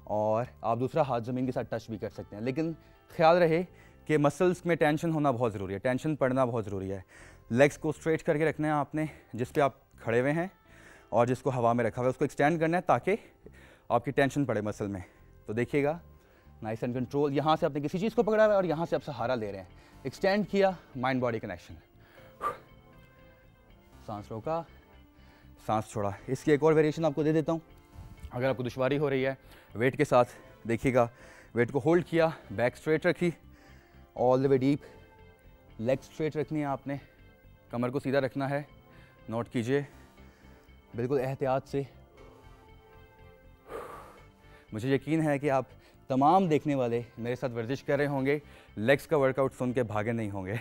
और आप दूसरा हाथ ज़मीन के साथ टच भी कर सकते हैं, लेकिन ख्याल रहे कि मसल्स में टेंशन होना बहुत ज़रूरी है, टेंशन पड़ना बहुत ज़रूरी है। लेग्स को स्ट्रेच करके रखना है आपने, जिस पे आप खड़े हुए हैं और जिसको हवा में रखा हुआ है उसको एक्सटेंड करना है ताकि आपकी टेंशन पड़े मसल में। तो देखिएगा, नाइस एंड कंट्रोल। यहाँ से आपने किसी चीज़ को पकड़ा हुआ है और यहाँ से आप सहारा ले रहे हैं, एक्सटेंड किया, माइंड बॉडी कनेक्शन, सांस रोका, सांस छोड़ा। इसकी एक और वेरिएशन आपको दे देता हूँ, अगर आपको दुश्वारी हो रही है वेट के साथ। देखिएगा, वेट को होल्ड किया, बैक स्ट्रेट रखी, all the way deep, leg straight रखनी है आपने, कमर को सीधा रखना है। नोट कीजिए बिल्कुल एहतियात से। मुझे यकीन है कि आप तमाम देखने वाले मेरे साथ वर्जिश कर रहे होंगे, लेग्स का वर्कआउट सुन के भागे नहीं होंगे,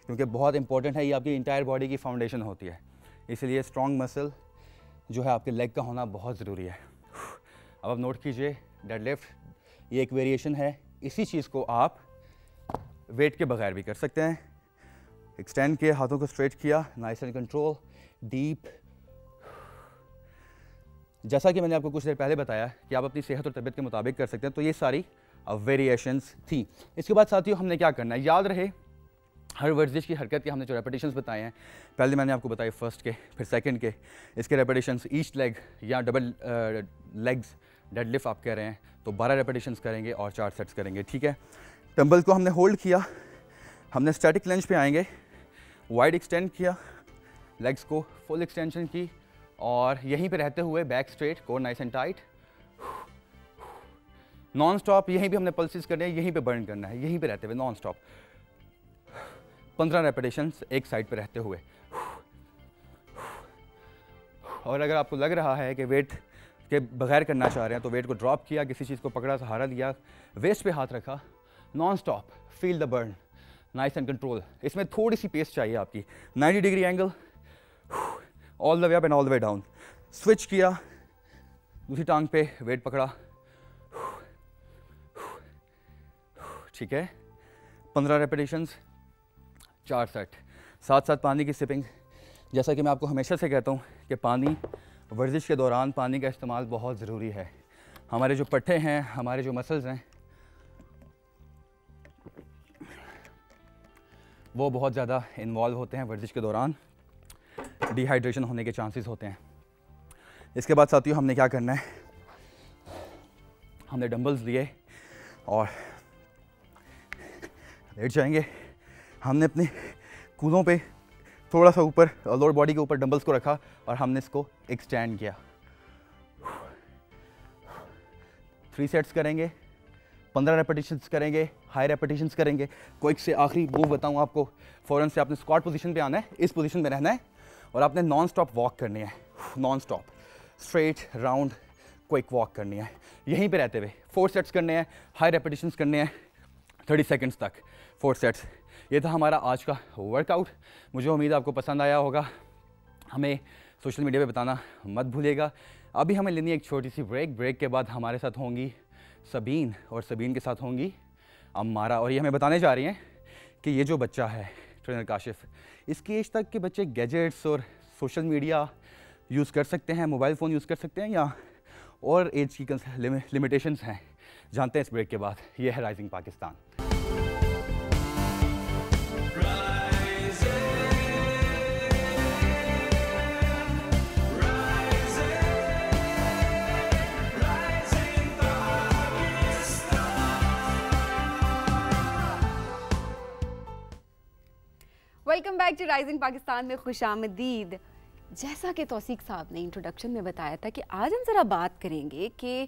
क्योंकि बहुत इंपॉर्टेंट है, ये आपकी इंटायर बॉडी की फाउंडेशन होती है। इसलिए स्ट्रॉन्ग मसल जो है आपके लेग का होना बहुत ज़रूरी है। अब आप नोट कीजिए, डेडलिफ्ट ये एक वेरिएशन है, इसी चीज़ को आप वेट के बगैर भी कर सकते हैं। एक्सटेंड किए, हाथों को स्ट्रेट किया, नाइस एंड कंट्रोल, डीप। जैसा कि मैंने आपको कुछ देर पहले बताया कि आप अपनी सेहत और तबीयत के मुताबिक कर सकते हैं, तो ये सारी वेरिएशंस थी। इसके बाद साथियों हमने क्या करना है, याद रहे हर वर्जिश की हरकत के हमने जो रेपिटेशंस बताए हैं, पहले मैंने आपको बताए फर्स्ट के, फिर सेकंड के, इसके रेपिटेशंस ईच लेग या डबल लेग्स डेडलिफ्ट आप कह रहे हैं तो 12 रेपिटेशंस करेंगे और 4 सेट्स करेंगे, ठीक है। डंबल को हमने होल्ड किया, हमने स्टैटिक लंज पे आएंगे, वाइड एक्सटेंड किया, लेग्स को फुल एक्सटेंशन की और यहीं पे रहते हुए back straight, core nice and tight, non stop. यहीं पे हमने पल्सेस करने हैं, यहीं पे बर्न करना है, यहीं पे रहते हुए नॉन स्टॉप। 15 रेपिटेशंस एक साइड पे रहते हुए। और अगर आपको लग रहा है कि वेट के बगैर करना चाह रहे हैं तो वेट को ड्रॉप किया, किसी चीज़ को पकड़ा, सहारा लिया, वेस्ट पे हाथ रखा, non stop, feel the burn, nice and control. इसमें थोड़ी सी पेस चाहिए आपकी, 90 degree angle, all the way up and all the way down. Switch किया, दूसरी टांग पे वेट पकड़ा, ठीक है। 15 रेपिटेशंस, 4 सेट। साथ साथ पानी की सिपिंग। जैसा कि मैं आपको हमेशा से कहता हूँ कि पानी, वर्जिश के दौरान पानी का इस्तेमाल बहुत ज़रूरी है। हमारे जो पट्टे हैं, हमारे जो मसल्स हैं, वो बहुत ज़्यादा इन्वॉल्व होते हैं वर्जिश के दौरान, डिहाइड्रेशन होने के चांसेस होते हैं। इसके बाद साथियों हमने क्या करना है, हमने डंबल्स लिए और लेट जाएंगे। हमने अपने कूलों पे थोड़ा सा ऊपर लोअर बॉडी के ऊपर डंबल्स को रखा और हमने इसको एक्सटेंड किया। 3 सेट्स करेंगे, 15 रेपिटेशंस करेंगे, हाई रेपिटेशंस करेंगे। क्विक से आखिरी मूव बताऊं आपको, फ़ौरन से आपने स्क्वाट पोजीशन पे आना है, इस पोजीशन में रहना है और आपने नॉन स्टॉप वॉक करनी है, non stop, straight round quick walk करनी है, यहीं पे रहते हुए। 4 सेट्स करने हैं, हाई रेपिटेशंस करने हैं, 30 सेकंड्स तक 4 सेट्स। ये था हमारा आज का वर्कआउट। मुझे उम्मीद है आपको पसंद आया होगा। हमें सोशल मीडिया पे बताना मत भूलिएगा। अभी हमें लेनी है एक छोटी सी ब्रेक के बाद हमारे साथ होंगी सबीन और सबीन के साथ होंगी अम्मारा, और ये हमें बताने जा रही हैं कि ये जो बच्चा है ट्रेनर काशिफ, इसकी एज तक के बच्चे गैजेट्स और सोशल मीडिया यूज़ कर सकते हैं, मोबाइल फ़ोन यूज़ कर सकते हैं या और एज की लिमिटेशंस हैं। जानते हैं इस ब्रेक के बाद। ये है rising Pakistan. Welcome back to rising Pakistan में खुशामदीद। जैसा कि तौसीक साहब ने इंट्रोडक्शन में बताया था कि आज हम ज़रा बात करेंगे कि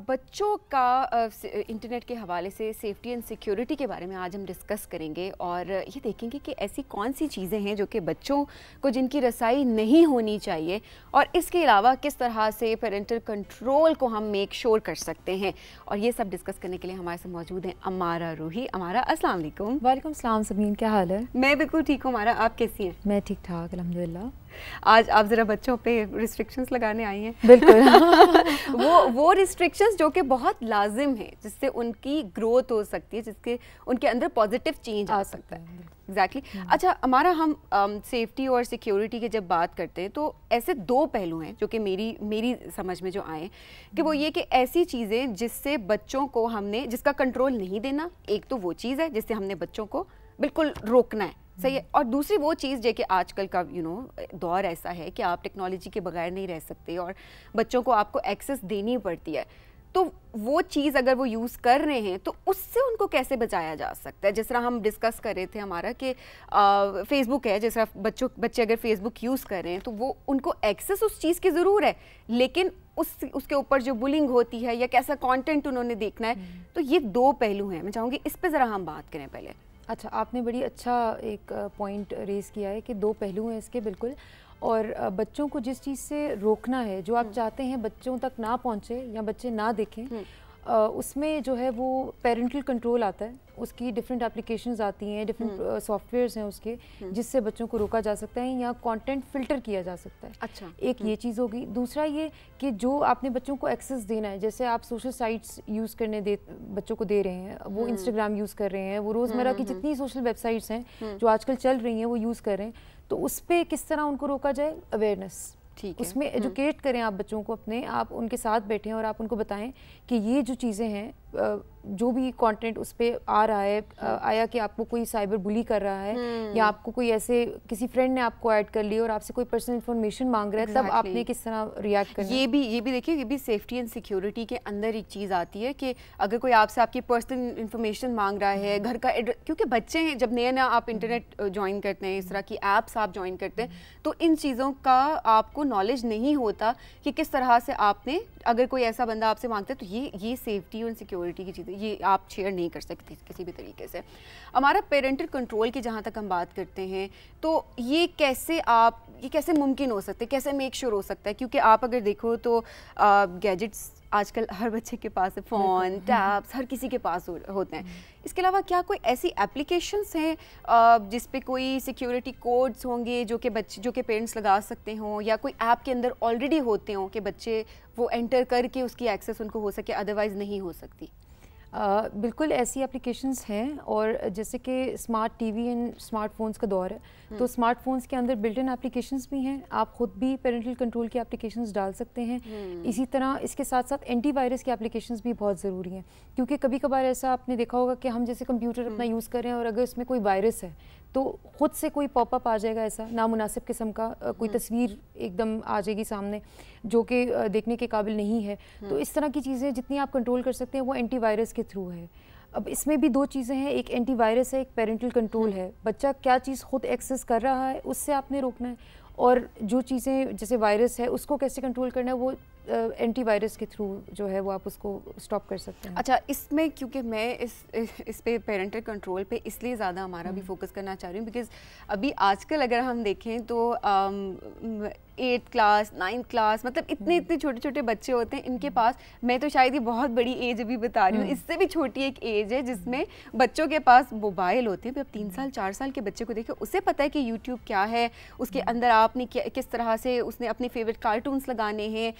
बच्चों का इंटरनेट के हवाले से सेफ्टी एंड सिक्योरिटी के बारे में आज हम डिस्कस करेंगे और ये देखेंगे कि ऐसी कौन सी चीज़ें हैं जो कि बच्चों को जिनकी रसाई नहीं होनी चाहिए और इसके अलावा किस तरह से पेरेंटल कंट्रोल को हम मेक श्योर कर सकते हैं। और ये सब डिस्कस करने के लिए हमारे साथ मौजूद हैं अमारा रूही। अमारा अस्सलाम वालेकुम। वालेकुम सलाम सबीन, क्या हाल है? मैं बिल्कुल ठीक हूँ। अमारा, आप कैसी हैं? मैं ठीक ठाक अल्हम्दुलिल्लाह। आज आप ज़रा बच्चों पे रिस्ट्रिक्शंस लगाने आई हैं। बिल्कुल। वो रिस्ट्रिक्शंस जो कि बहुत लाजिम है, जिससे उनकी ग्रोथ हो सकती है, जिसके उनके अंदर पॉजिटिव चेंज आ सकता है। एग्जैक्टली। अच्छा हमारा, हम सेफ्टी और सिक्योरिटी की जब बात करते हैं तो ऐसे दो पहलू हैं जो कि मेरी समझ में जो आए कि वो ये कि ऐसी चीज़ें जिससे बच्चों को हमने जिसका कंट्रोल नहीं देना, एक तो वो चीज़ है जिससे हमने बच्चों को बिल्कुल रोकना है, सही है। और दूसरी वो चीज़ जो कि आजकल का दौर ऐसा है कि आप टेक्नोलॉजी के बगैर नहीं रह सकते और बच्चों को आपको एक्सेस देनी पड़ती है। तो वो चीज़ अगर वो यूज़ कर रहे हैं तो उससे उनको कैसे बचाया जा सकता है। जिस तरह हम डिस्कस कर रहे थे हमारा कि फेसबुक है, जिस तरह बच्चे अगर फेसबुक यूज़ कर रहे हैं तो वो उनको एक्सेस उस चीज़ की ज़रूर है, लेकिन उसके ऊपर जो बुलिंग होती है या कैसा कंटेंट उन्होंने देखना है, तो ये दो पहलू हैं। मैं चाहूँगी इस पर ज़रा हम बात करें पहले। अच्छा, आपने बड़ी अच्छा एक पॉइंट रेज़ किया है कि दो पहलू हैं इसके, बिल्कुल। और बच्चों को जिस चीज़ से रोकना है, जो आप चाहते हैं बच्चों तक ना पहुंचे या बच्चे ना देखें, उसमें जो है वो पेरेंटल कंट्रोल आता है। उसकी डिफरेंट एप्लीकेशंस आती हैं, डिफरेंट सॉफ्टवेयर्स हैं उसके, जिससे बच्चों को रोका जा सकता है या कंटेंट फिल्टर किया जा सकता है। अच्छा, एक ये चीज़ होगी। दूसरा ये कि जो आपने बच्चों को एक्सेस देना है, जैसे आप सोशल साइट्स यूज़ करने बच्चों को दे रहे हैं, वो इंस्टाग्राम यूज़ कर रहे हैं, वो रोज़मर्रा की जितनी सोशल वेबसाइट्स हैं जो आजकल चल रही हैं वो यूज़ कर रहे हैं, तो उस पर किस तरह उनको रोका जाए, अवेयरनेस, उसमें एजुकेट करें आप बच्चों को अपने, आप उनके साथ बैठें और आप उनको बताएं कि ये जो चीज़ें हैं, जो भी कंटेंट उस पर आ रहा है, आया कि आपको कोई साइबर बुली कर रहा है या आपको कोई ऐसे किसी फ्रेंड ने आपको ऐड कर लिया और आपसे कोई पर्सनल इन्फॉर्मेशन मांग रहा है, तब आपने किस तरह रिएक्ट करना है। ये भी देखिए, ये भी सेफ्टी एंड सिक्योरिटी के अंदर एक चीज़ आती है कि अगर कोई आपसे आपकी पर्सनल इन्फॉर्मेशन मांग रहा है, घर का एड्रेस, क्योंकि बच्चे हैं, जब नया आप इंटरनेट ज्वाइन करते हैं, इस तरह की ऐप्स आप ज्वाइन करते हैं, तो इन चीज़ों का आपको नॉलेज नहीं होता कि किस तरह से आपने, अगर कोई ऐसा बंदा आपसे मांगता है, तो ये सेफ्टी और सिक्योरिटी की चीज़ें ये आप शेयर नहीं कर सकते किसी भी तरीके से। हमारा पेरेंटल कंट्रोल की जहाँ तक हम बात करते हैं, तो ये कैसे मुमकिन हो सकता है, कैसे मेक श्योर हो सकता है? क्योंकि आप अगर देखो तो गैजेट्स आजकल हर बच्चे के पास है, फ़ोन, टैब्स हर किसी के पास होते हैं। इसके अलावा क्या कोई ऐसी एप्लीकेशंस हैं जिस पे कोई सिक्योरिटी कोड्स होंगे जो कि पेरेंट्स लगा सकते हों, या कोई ऐप के अंदर ऑलरेडी होते हों कि बच्चे वो एंटर करके उसकी एक्सेस उनको हो सके, अदरवाइज़ नहीं हो सकती? बिल्कुल ऐसी एप्लीकेशंस हैं। और जैसे कि स्मार्ट टीवी एंड स्मार्टफोन्स का दौर है, तो स्मार्टफोन्स के अंदर बिल्ट इन एप्लीकेशंस भी हैं, आप ख़ुद भी पेरेंटल कंट्रोल की एप्लीकेशंस डाल सकते हैं। इसी तरह इसके साथ साथ एंटीवायरस की एप्लीकेशंस भी बहुत ज़रूरी हैं, क्योंकि कभी कभार ऐसा आपने देखा होगा कि हम जैसे कंप्यूटर अपना यूज़ कर रहे हैं और अगर इसमें कोई वायरस है तो ख़ुद से कोई पॉपअप आ जाएगा, ऐसा नामुनासिब किस्म का कोई तस्वीर एकदम आ जाएगी सामने जो कि देखने के काबिल नहीं है। तो इस तरह की चीज़ें जितनी आप कंट्रोल कर सकते हैं वो एंटीवायरस के थ्रू है। अब इसमें भी दो चीज़ें हैं, एक एंटीवायरस है, एक पेरेंटल कंट्रोल है। बच्चा क्या चीज़ खुद एक्सेस कर रहा है उससे आपने रोकना है, और जो चीज़ें जैसे वायरस है उसको कैसे कंट्रोल करना है वो एंटीवायरस के थ्रू जो है वो आप उसको स्टॉप कर सकते हैं। अच्छा, इसमें क्योंकि मैं इस पे पेरेंटल कंट्रोल पे इसलिए ज़्यादा हमारा भी फोकस करना चाह रही हूँ, बिकॉज़ अभी आजकल अगर हम देखें तो 8th क्लास 9th क्लास, मतलब इतने छोटे छोटे बच्चे होते हैं, इनके पास, मैं तो शायद ये बहुत बड़ी एज अभी बता रही हूँ, इससे भी छोटी एक एज है जिसमें बच्चों के पास मोबाइल होते हैं। अब 3 साल 4 साल के बच्चे को देखिए, उसे पता है कि यूट्यूब क्या है, उसके अंदर आपने किस तरह से उसने अपने फेवरेट कार्टून्स लगाने हैं।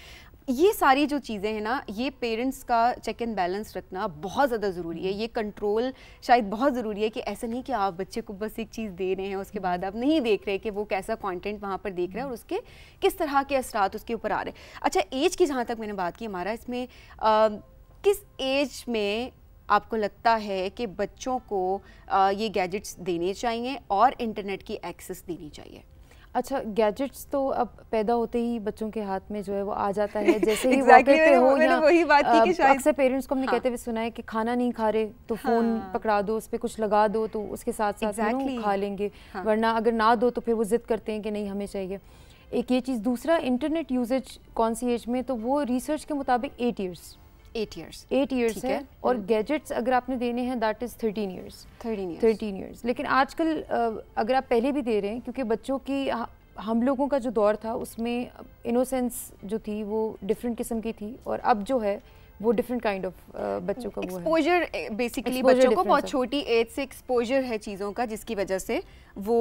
ये सारी जो चीज़ें हैं ना, ये पेरेंट्स का चेक एंड बैलेंस रखना बहुत ज़्यादा ज़रूरी है। ये कंट्रोल शायद बहुत ज़रूरी है कि ऐसा नहीं कि आप बच्चे को बस एक चीज़ दे रहे हैं, उसके बाद आप नहीं देख रहे कि वो कैसा कंटेंट वहाँ पर देख रहा है और उसके किस तरह के असरात उसके ऊपर आ रहे हैं। अच्छा, एज की जहाँ तक मैंने बात की हमारा, इसमें किस एज में आपको लगता है कि बच्चों को ये गैजेट्स देने चाहिए और इंटरनेट की एक्सेस देनी चाहिए? अच्छा, गैजेट्स तो अब पैदा होते ही बच्चों के हाथ में जो है वो आ जाता है, जैसे ही Exactly, वॉकर पे हो मैंने या वही बात की कि शायद अक्सर पेरेंट्स को हमने कहते हुए सुना है कि खाना नहीं खा रहे तो फ़ोन पकड़ा दो, उस पर कुछ लगा दो तो उसके साथ साथ Exactly. खा लेंगे, वरना अगर ना दो तो फिर वो ज़िद करते हैं कि नहीं हमें चाहिए। एक ये चीज़। दूसरा, इंटरनेट यूजेज कौन सी एज में, तो वो रिसर्च के मुताबिक 8 ईयर्स है, और गैजेट्स अगर आपने देने हैं दैट इज़ 13 ईयर्स। लेकिन आजकल अगर आप पहले भी दे रहे हैं, क्योंकि बच्चों की हम लोगों का जो दौर था उसमें इनोसेंस जो थी वो डिफरेंट किस्म की थी, और अब जो है वो डिफरेंट काइंड ऑफ बच्चों का वो है एक्सपोजर। बेसिकली बच्चों को बहुत छोटी एज से एक्सपोजर है चीज़ों का, जिसकी वजह से वो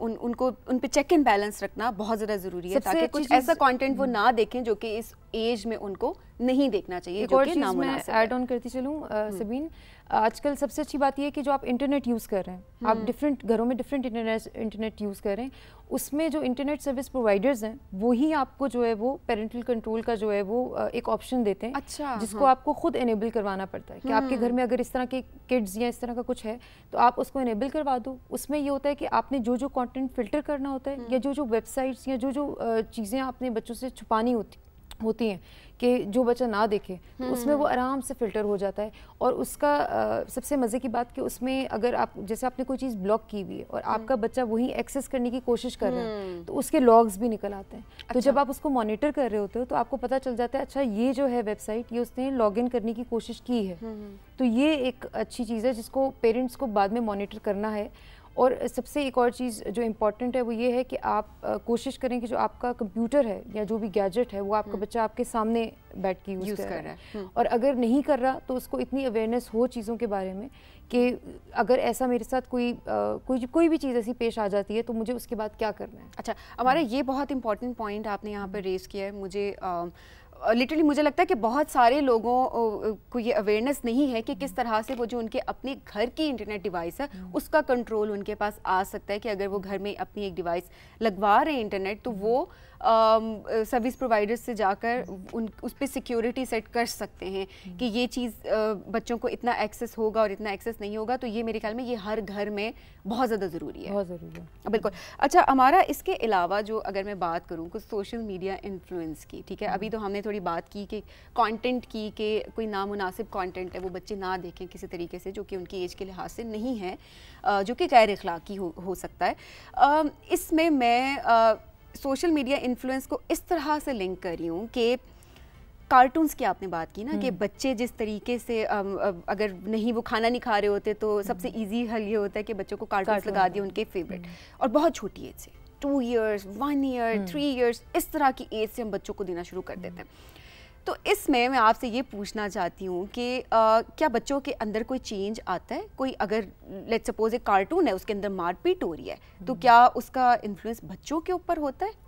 उनको उन पे चेक एंड बैलेंस रखना बहुत ज़्यादा ज़रूरी है, ताकि कुछ ऐसा कंटेंट वो ना देखें जो कि इस एज में उनको नहीं देखना चाहिए, जो कि नामुनासिब है। ऐड ऑन करती चलूँ सबीन, आजकल सबसे अच्छी बात यह है कि जो आप इंटरनेट यूज़ कर रहे हैं, आप डिफरेंट घरों में डिफरेंट इंटरनेट यूज़ कर रहे हैं, उसमें जो इंटरनेट सर्विस प्रोवाइडर्स हैं वही आपको जो है वो पेरेंटल कंट्रोल का जो है वो एक ऑप्शन देते हैं। अच्छा, जिसको आपको खुद इनेबल करवाना पड़ता है कि आपके घर में अगर इस तरह के किड्स या इस तरह का कुछ है तो आप उसको इनेबल करवा दो। उसमें ये होता है कि आपने जो जो कंटेंट फिल्टर करना होता है, या जो जो वेबसाइट्स या जो जो चीज़ें आपने बच्चों से छुपानी होती हैं कि जो बच्चा ना देखे, तो उसमें वो आराम से फ़िल्टर हो जाता है। और उसका सबसे मज़े की बात कि उसमें अगर आप जैसे आपने कोई चीज़ ब्लॉक की हुई है और आपका बच्चा वही एक्सेस करने की कोशिश कर रहा है, तो उसके लॉग्स भी निकल आते हैं। तो जब आप उसको मॉनिटर कर रहे होते हो तो आपको पता चल जाता है अच्छा ये जो है वेबसाइट, ये उसने लॉग इन करने की कोशिश की है। तो ये एक अच्छी चीज़ है जिसको पेरेंट्स को बाद में मॉनिटर करना है। और सबसे एक और चीज़ जो इम्पॉर्टेंट है वो ये है कि आप कोशिश करें कि जो आपका कंप्यूटर है या जो भी गैजेट है वो आपका बच्चा आपके सामने बैठ के यूज़ कर रहा है। और अगर नहीं कर रहा तो उसको इतनी अवेयरनेस हो चीज़ों के बारे में कि अगर ऐसा मेरे साथ कोई भी चीज़ ऐसी पेश आ जाती है तो मुझे उसके बाद क्या करना है। अच्छा, हमारा ये बहुत इंपॉर्टेंट पॉइंट आपने यहाँ पर रेज़ किया है। मुझे लिटरली मुझे लगता है कि बहुत सारे लोगों को ये अवेयरनेस नहीं है कि किस तरह से वो जो उनके अपने घर की इंटरनेट डिवाइस है उसका कंट्रोल उनके पास आ सकता है, कि अगर वो घर में अपनी एक डिवाइस लगवा रहे हैं इंटरनेट, तो वो सर्विस प्रोवाइडर्स से जाकर उस पर सिक्योरिटी सेट कर सकते हैं कि ये चीज़ बच्चों को इतना एक्सेस होगा और इतना एक्सेस नहीं होगा। तो ये मेरे ख्याल में ये हर घर में बहुत ज़्यादा ज़रूरी है। बहुत ज़रूरी है, बिल्कुल। अच्छा, हमारा इसके अलावा जो अगर मैं बात करूँ कुछ सोशल मीडिया इन्फ्लुएंस की, ठीक है, अभी तो हमने थोड़ी बात की कि कंटेंट की कि कोई नामुनासिब कंटेंट है वो बच्चे ना देखें किसी तरीके से, जो कि उनकी एज के लिहाज से नहीं है, जो कि गैर अखलाकी हो सकता है। इसमें मैं सोशल मीडिया इन्फ्लुएंस को इस तरह से लिंक कर रही हूँ कि कार्टून्स की आपने बात की ना, कि बच्चे जिस तरीके से अगर नहीं वो खाना नहीं खा रहे होते तो सबसे इजी हल ये होता है कि बच्चों को कार्टून्स लगा दिए उनके फेवरेट, और बहुत छोटी एज से 2 ईयर्स 1 ईयर 3 ईयर्स इस तरह की एज से हम बच्चों को देना शुरू कर देते हैं। तो इसमें मैं आपसे ये पूछना चाहती हूँ कि क्या बच्चों के अंदर कोई चेंज आता है? कोई अगर लेट्स सपोज एक कार्टून है उसके अंदर मारपीट हो रही है, तो क्या उसका इन्फ्लुएंस बच्चों के ऊपर होता है?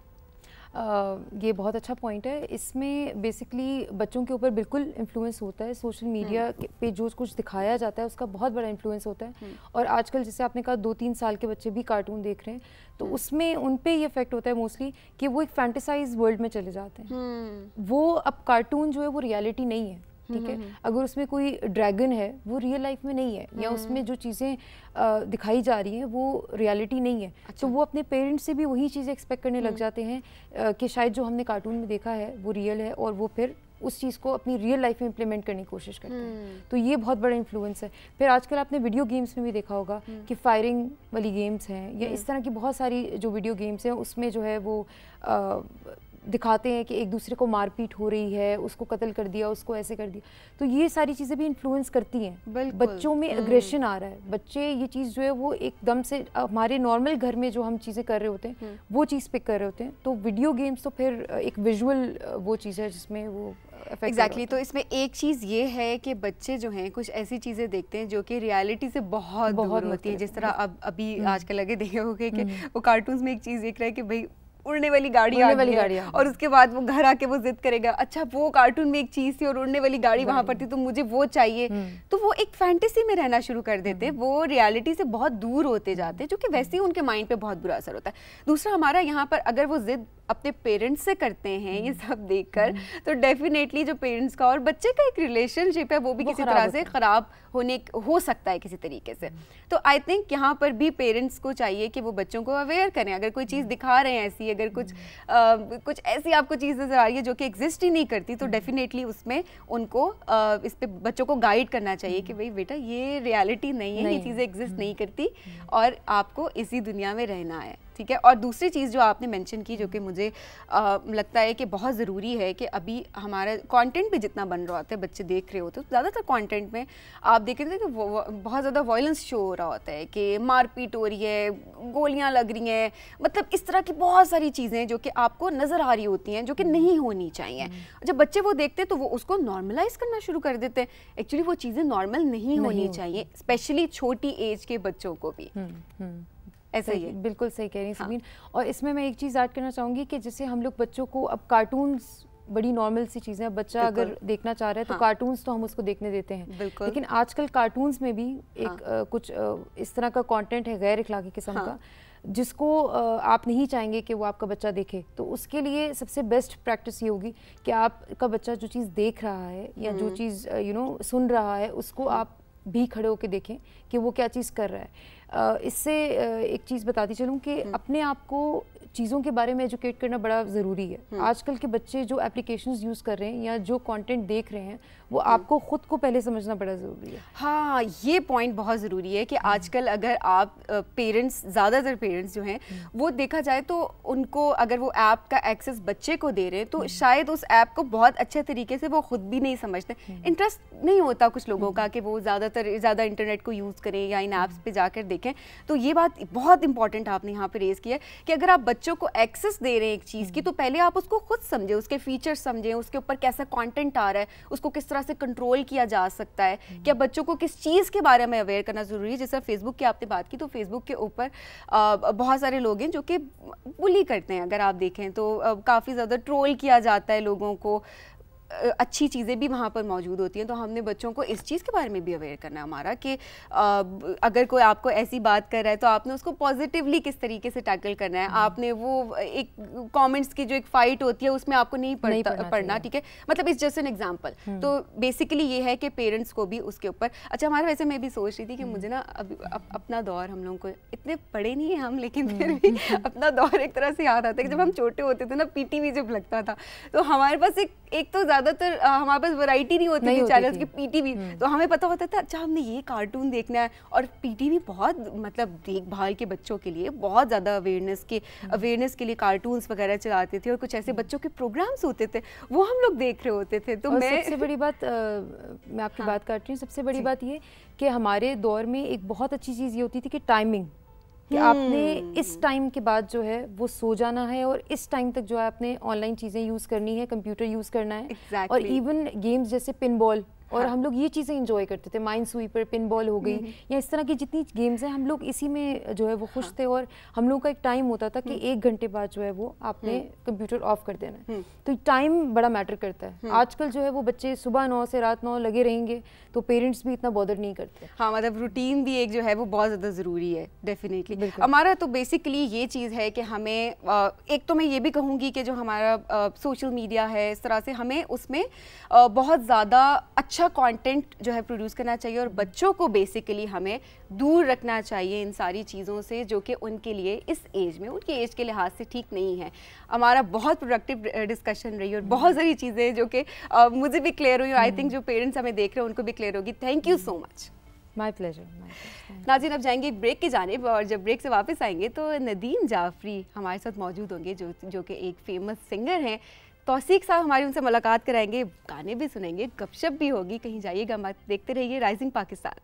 ये बहुत अच्छा पॉइंट है। इसमें बेसिकली बच्चों के ऊपर बिल्कुल इन्फ्लुएंस होता है। सोशल मीडिया पे जो कुछ दिखाया जाता है उसका बहुत बड़ा इन्फ्लुएंस होता है। और आजकल जैसे आपने कहा 2-3 साल के बच्चे भी कार्टून देख रहे हैं, तो उसमें उन पे ये इफेक्ट होता है मोस्टली कि वो एक फैंटेसाइज वर्ल्ड में चले जाते हैं। वो अब कार्टून जो है वो रियलिटी नहीं है, ठीक है। अगर उसमें कोई ड्रैगन है वो रियल लाइफ में नहीं है, या उसमें जो चीज़ें दिखाई जा रही हैं वो रियलिटी नहीं है। अच्छा। तो वो अपने पेरेंट्स से भी वही चीज़ें एक्सपेक्ट करने लग जाते हैं कि शायद जो हमने कार्टून में देखा है वो रियल है, और वो फिर उस चीज़ को अपनी रियल लाइफ में इम्प्लीमेंट करने की कोशिश करते हैं। तो ये बहुत बड़ा इन्फ्लुएंस है। फिर आजकल आपने वीडियो गेम्स में भी देखा होगा कि फायरिंग वाली गेम्स हैं, या इस तरह की बहुत सारी जो वीडियो गेम्स हैं उसमें जो है वो दिखाते हैं कि एक दूसरे को मारपीट हो रही है, उसको कत्ल कर दिया, उसको ऐसे कर दिया। तो ये सारी चीज़ें भी इन्फ्लुएंस करती हैं। बच्चों में एग्रेशन आ रहा है, बच्चे ये चीज़ जो है वो एकदम से हमारे नॉर्मल घर में जो हम चीज़ें कर रहे होते हैं वो चीज़ पिक कर रहे होते हैं। तो वीडियो गेम्स तो फिर एक विजुअल वो चीज़ है जिसमें वो एग्जैक्टली। तो इसमें एक चीज़ ये है कि बच्चे जो हैं कुछ ऐसी चीज़ें देखते हैं जो कि रियलिटी से बहुत दूर होती है। जिस तरह अब अभी आजकल लगे देखे होंगे कि वो कार्टून्स में एक चीज़ देख रहा है कि भाई उड़ने वाली गाड़ी और उसके बाद वो घर आके वो जिद करेगा, अच्छा वो कार्टून में एक चीज़ थी और उड़ने वाली गाड़ी वहाँ पर थी तो मुझे वो चाहिए। तो वो एक फैंटेसी में रहना शुरू कर देते, वो रियलिटी से बहुत दूर होते जाते, जो कि वैसे ही उनके माइंड पे बहुत बुरा असर होता है। दूसरा, हमारा यहाँ पर अगर वो जिद अपने पेरेंट्स से करते हैं ये सब देखकर, तो डेफिनेटली जो पेरेंट्स का और बच्चे का एक रिलेशनशिप है वो भी किसी तरह से ख़राब हो सकता है किसी तरीके से। तो आई थिंक यहाँ पर भी पेरेंट्स को चाहिए कि वो बच्चों को अवेयर करें। अगर कोई चीज़ दिखा रहे हैं ऐसी, अगर कुछ ऐसी आपको चीज़ नज़र आ रही है जो कि एग्जिस्ट ही नहीं करती, तो डेफिनेटली उसमें उनको इस पे बच्चों को गाइड करना चाहिए कि भाई बेटा ये रियलिटी नहीं है, ये चीज़ें एग्जिस्ट नहीं करती और आपको इसी दुनिया में रहना है, ठीक है। और दूसरी चीज़ जो आपने मेंशन की जो कि मुझे लगता है कि बहुत ज़रूरी है कि अभी हमारा कंटेंट भी जितना बन रहा होता है, बच्चे देख रहे होते हैं, ज़्यादातर कंटेंट में आप देख रहे थे कि बहुत ज़्यादा वायलेंस शो हो रहा होता है कि मारपीट हो रही है, गोलियां लग रही हैं, मतलब इस तरह की बहुत सारी चीज़ें जो कि आपको नज़र आ रही होती हैं जो कि नहीं होनी चाहिए। जब बच्चे वो देखते हैं तो वो उसको नॉर्मलाइज करना शुरू कर देते हैं। एक्चुअली वो चीज़ें नॉर्मल नहीं होनी चाहिए, स्पेशली छोटी एज के बच्चों को भी। ऐसा ही है, बिल्कुल सही कह रही हैं समीन। और इसमें मैं एक चीज़ ऐड करना चाहूँगी कि जैसे हम लोग बच्चों को अब कार्टून्स बड़ी नॉर्मल सी चीज़ें, बच्चा अगर देखना चाह रहा है तो कार्टून्स तो हम उसको देखने देते हैं, लेकिन आजकल कार्टून्स में भी एक कुछ इस तरह का कंटेंट है गैर इखलाकी किस्म का जिसको आप नहीं चाहेंगे कि वो आपका बच्चा देखे। तो उसके लिए सबसे बेस्ट प्रैक्टिस ये होगी कि आपका बच्चा जो चीज़ देख रहा है या जो चीज़ सुन रहा है उसको आप भी खड़े होकर देखें कि वो क्या चीज़ कर रहा है। इससे एक चीज़ बताती चलूँ कि अपने आप को चीज़ों के बारे में एजुकेट करना बड़ा ज़रूरी है। आजकल के बच्चे जो एप्लीकेशंस यूज़ कर रहे हैं या जो कंटेंट देख रहे हैं वो आपको ख़ुद को पहले समझना बड़ा ज़रूरी है। हाँ, ये पॉइंट बहुत ज़रूरी है कि आजकल अगर आप पेरेंट्स, ज़्यादातर पेरेंट्स जो हैं वो देखा जाए तो उनको अगर वो ऐप का एक्सेस बच्चे को दे रहे हैं तो शायद उस ऐप को बहुत अच्छे तरीके से वो ख़ुद भी नहीं समझते। इंटरेस्ट नहीं होता कुछ लोगों का कि वो ज़्यादा इंटरनेट को यूज़ करें या इन ऐप्स पे जाकर देखें। तो ये बात बहुत इंपॉर्टेंट आपने यहाँ पे रेज़ किया है कि अगर आप बच्चों को एक्सेस दे रहे हैं एक चीज़ की तो पहले आप उसको खुद समझें, उसके फीचर्स समझें, उसके ऊपर कैसा कंटेंट आ रहा है, उसको किस तरह से कंट्रोल किया जा सकता है, क्या बच्चों को किस चीज़ के बारे में अवेयर करना ज़रूरी है। जैसे फेसबुक की आपने बात की तो फेसबुक के ऊपर बहुत सारे लोग हैं जो कि बुली करते हैं, अगर आप देखें तो काफ़ी ज़्यादा ट्रोल किया जाता है लोगों को, अच्छी चीज़ें भी वहाँ पर मौजूद होती हैं। तो हमने बच्चों को इस चीज़ के बारे में भी अवेयर करना है हमारा कि अगर कोई आपको ऐसी बात कर रहा है तो आपने उसको पॉजिटिवली किस तरीके से टैकल करना है। आपने वो एक कमेंट्स की जो एक फ़ाइट होती है उसमें आपको नहीं पढ़ना, ठीक है, मतलब इट्स जस्ट एन एग्जांपल। तो बेसिकली ये है कि पेरेंट्स को भी उसके ऊपर अच्छा हमारा, वैसे मैं भी सोच रही थी कि मुझे ना अपना दौर, हम लोगों को इतने पढ़े नहीं है हम, लेकिन फिर भी अपना दौर एक तरह से याद आता है कि जब हम छोटे होते थे ना पीटीवी जब लगता था तो हमारे पास एक तो ज़्यादातर हमारे पास वैरायटी नहीं होती थी चैनल्स की, पीटीवी, तो हमें पता होता था अच्छा हमने ये कार्टून देखना है। और पीटीवी बहुत मतलब देखभाल के बच्चों के लिए बहुत ज़्यादा अवेयरनेस के लिए कार्टून्स वगैरह चलाते थे और कुछ ऐसे बच्चों के प्रोग्राम्स होते थे वो हम लोग देख रहे होते थे। तो मैं सबसे बड़ी बात मैं आपकी बात करती हूँ, सबसे बड़ी बात ये कि हमारे दौर में एक बहुत अच्छी चीज़ ये होती थी कि टाइमिंग, कि आपने इस टाइम के बाद जो है वो सो जाना है और इस टाइम तक जो है आपने ऑनलाइन चीज़ें यूज़ करनी है, कंप्यूटर यूज़ करना है। और इवन गेम्स जैसे पिन बॉल और हम लोग ये चीज़ें इंजॉय करते थे, माइंड स्वीपर, पिन बॉल हो गई या इस तरह की जितनी गेम्स हैं हम लोग इसी में जो है वो खुश थे। और हम लोग का एक टाइम होता था कि 1 घंटे बाद जो है वो आपने कंप्यूटर ऑफ कर देना है। तो टाइम बड़ा मैटर करता है। आजकल जो है वो बच्चे सुबह 9 से रात 9 लगे रहेंगे तो पेरेंट्स भी इतना बॉदर नहीं करते। हाँ, मतलब रूटीन भी एक जो है वो बहुत ज़्यादा ज़रूरी है डेफिनेटली। हमारा तो बेसिकली ये चीज़ है कि हमें एक तो मैं ये भी कहूँगी कि जो हमारा सोशल मीडिया है इस तरह से हमें उसमें बहुत ज़्यादा अच्छा कंटेंट जो है प्रोड्यूस करना चाहिए और बच्चों को बेसिकली हमें दूर रखना चाहिए इन सारी चीज़ों से जो कि उनके लिए इस एज में, उनके एज के लिहाज से ठीक नहीं है। हमारा बहुत प्रोडक्टिव डिस्कशन रही और बहुत सारी चीज़ें जो कि मुझे भी क्लियर हुई, आई थिंक जो पेरेंट्स हमें देख रहे हैं उनको भी क्लियर होगी। Thank you so much. My pleasure. नाज़रीन, अब जाएंगे एक ब्रेक की जानिब और जब ब्रेक से वापस आएंगे तो नदीम जाफरी हमारे साथ मौजूद होंगे जो कि एक फेमस सिंगर हैं। तौसीक साहब हमारी उनसे मुलाकात कराएंगे, गाने भी सुनेंगे, गपशप भी होगी। कहीं जाइएगा मत, देखते रहिए राइजिंग पाकिस्तान।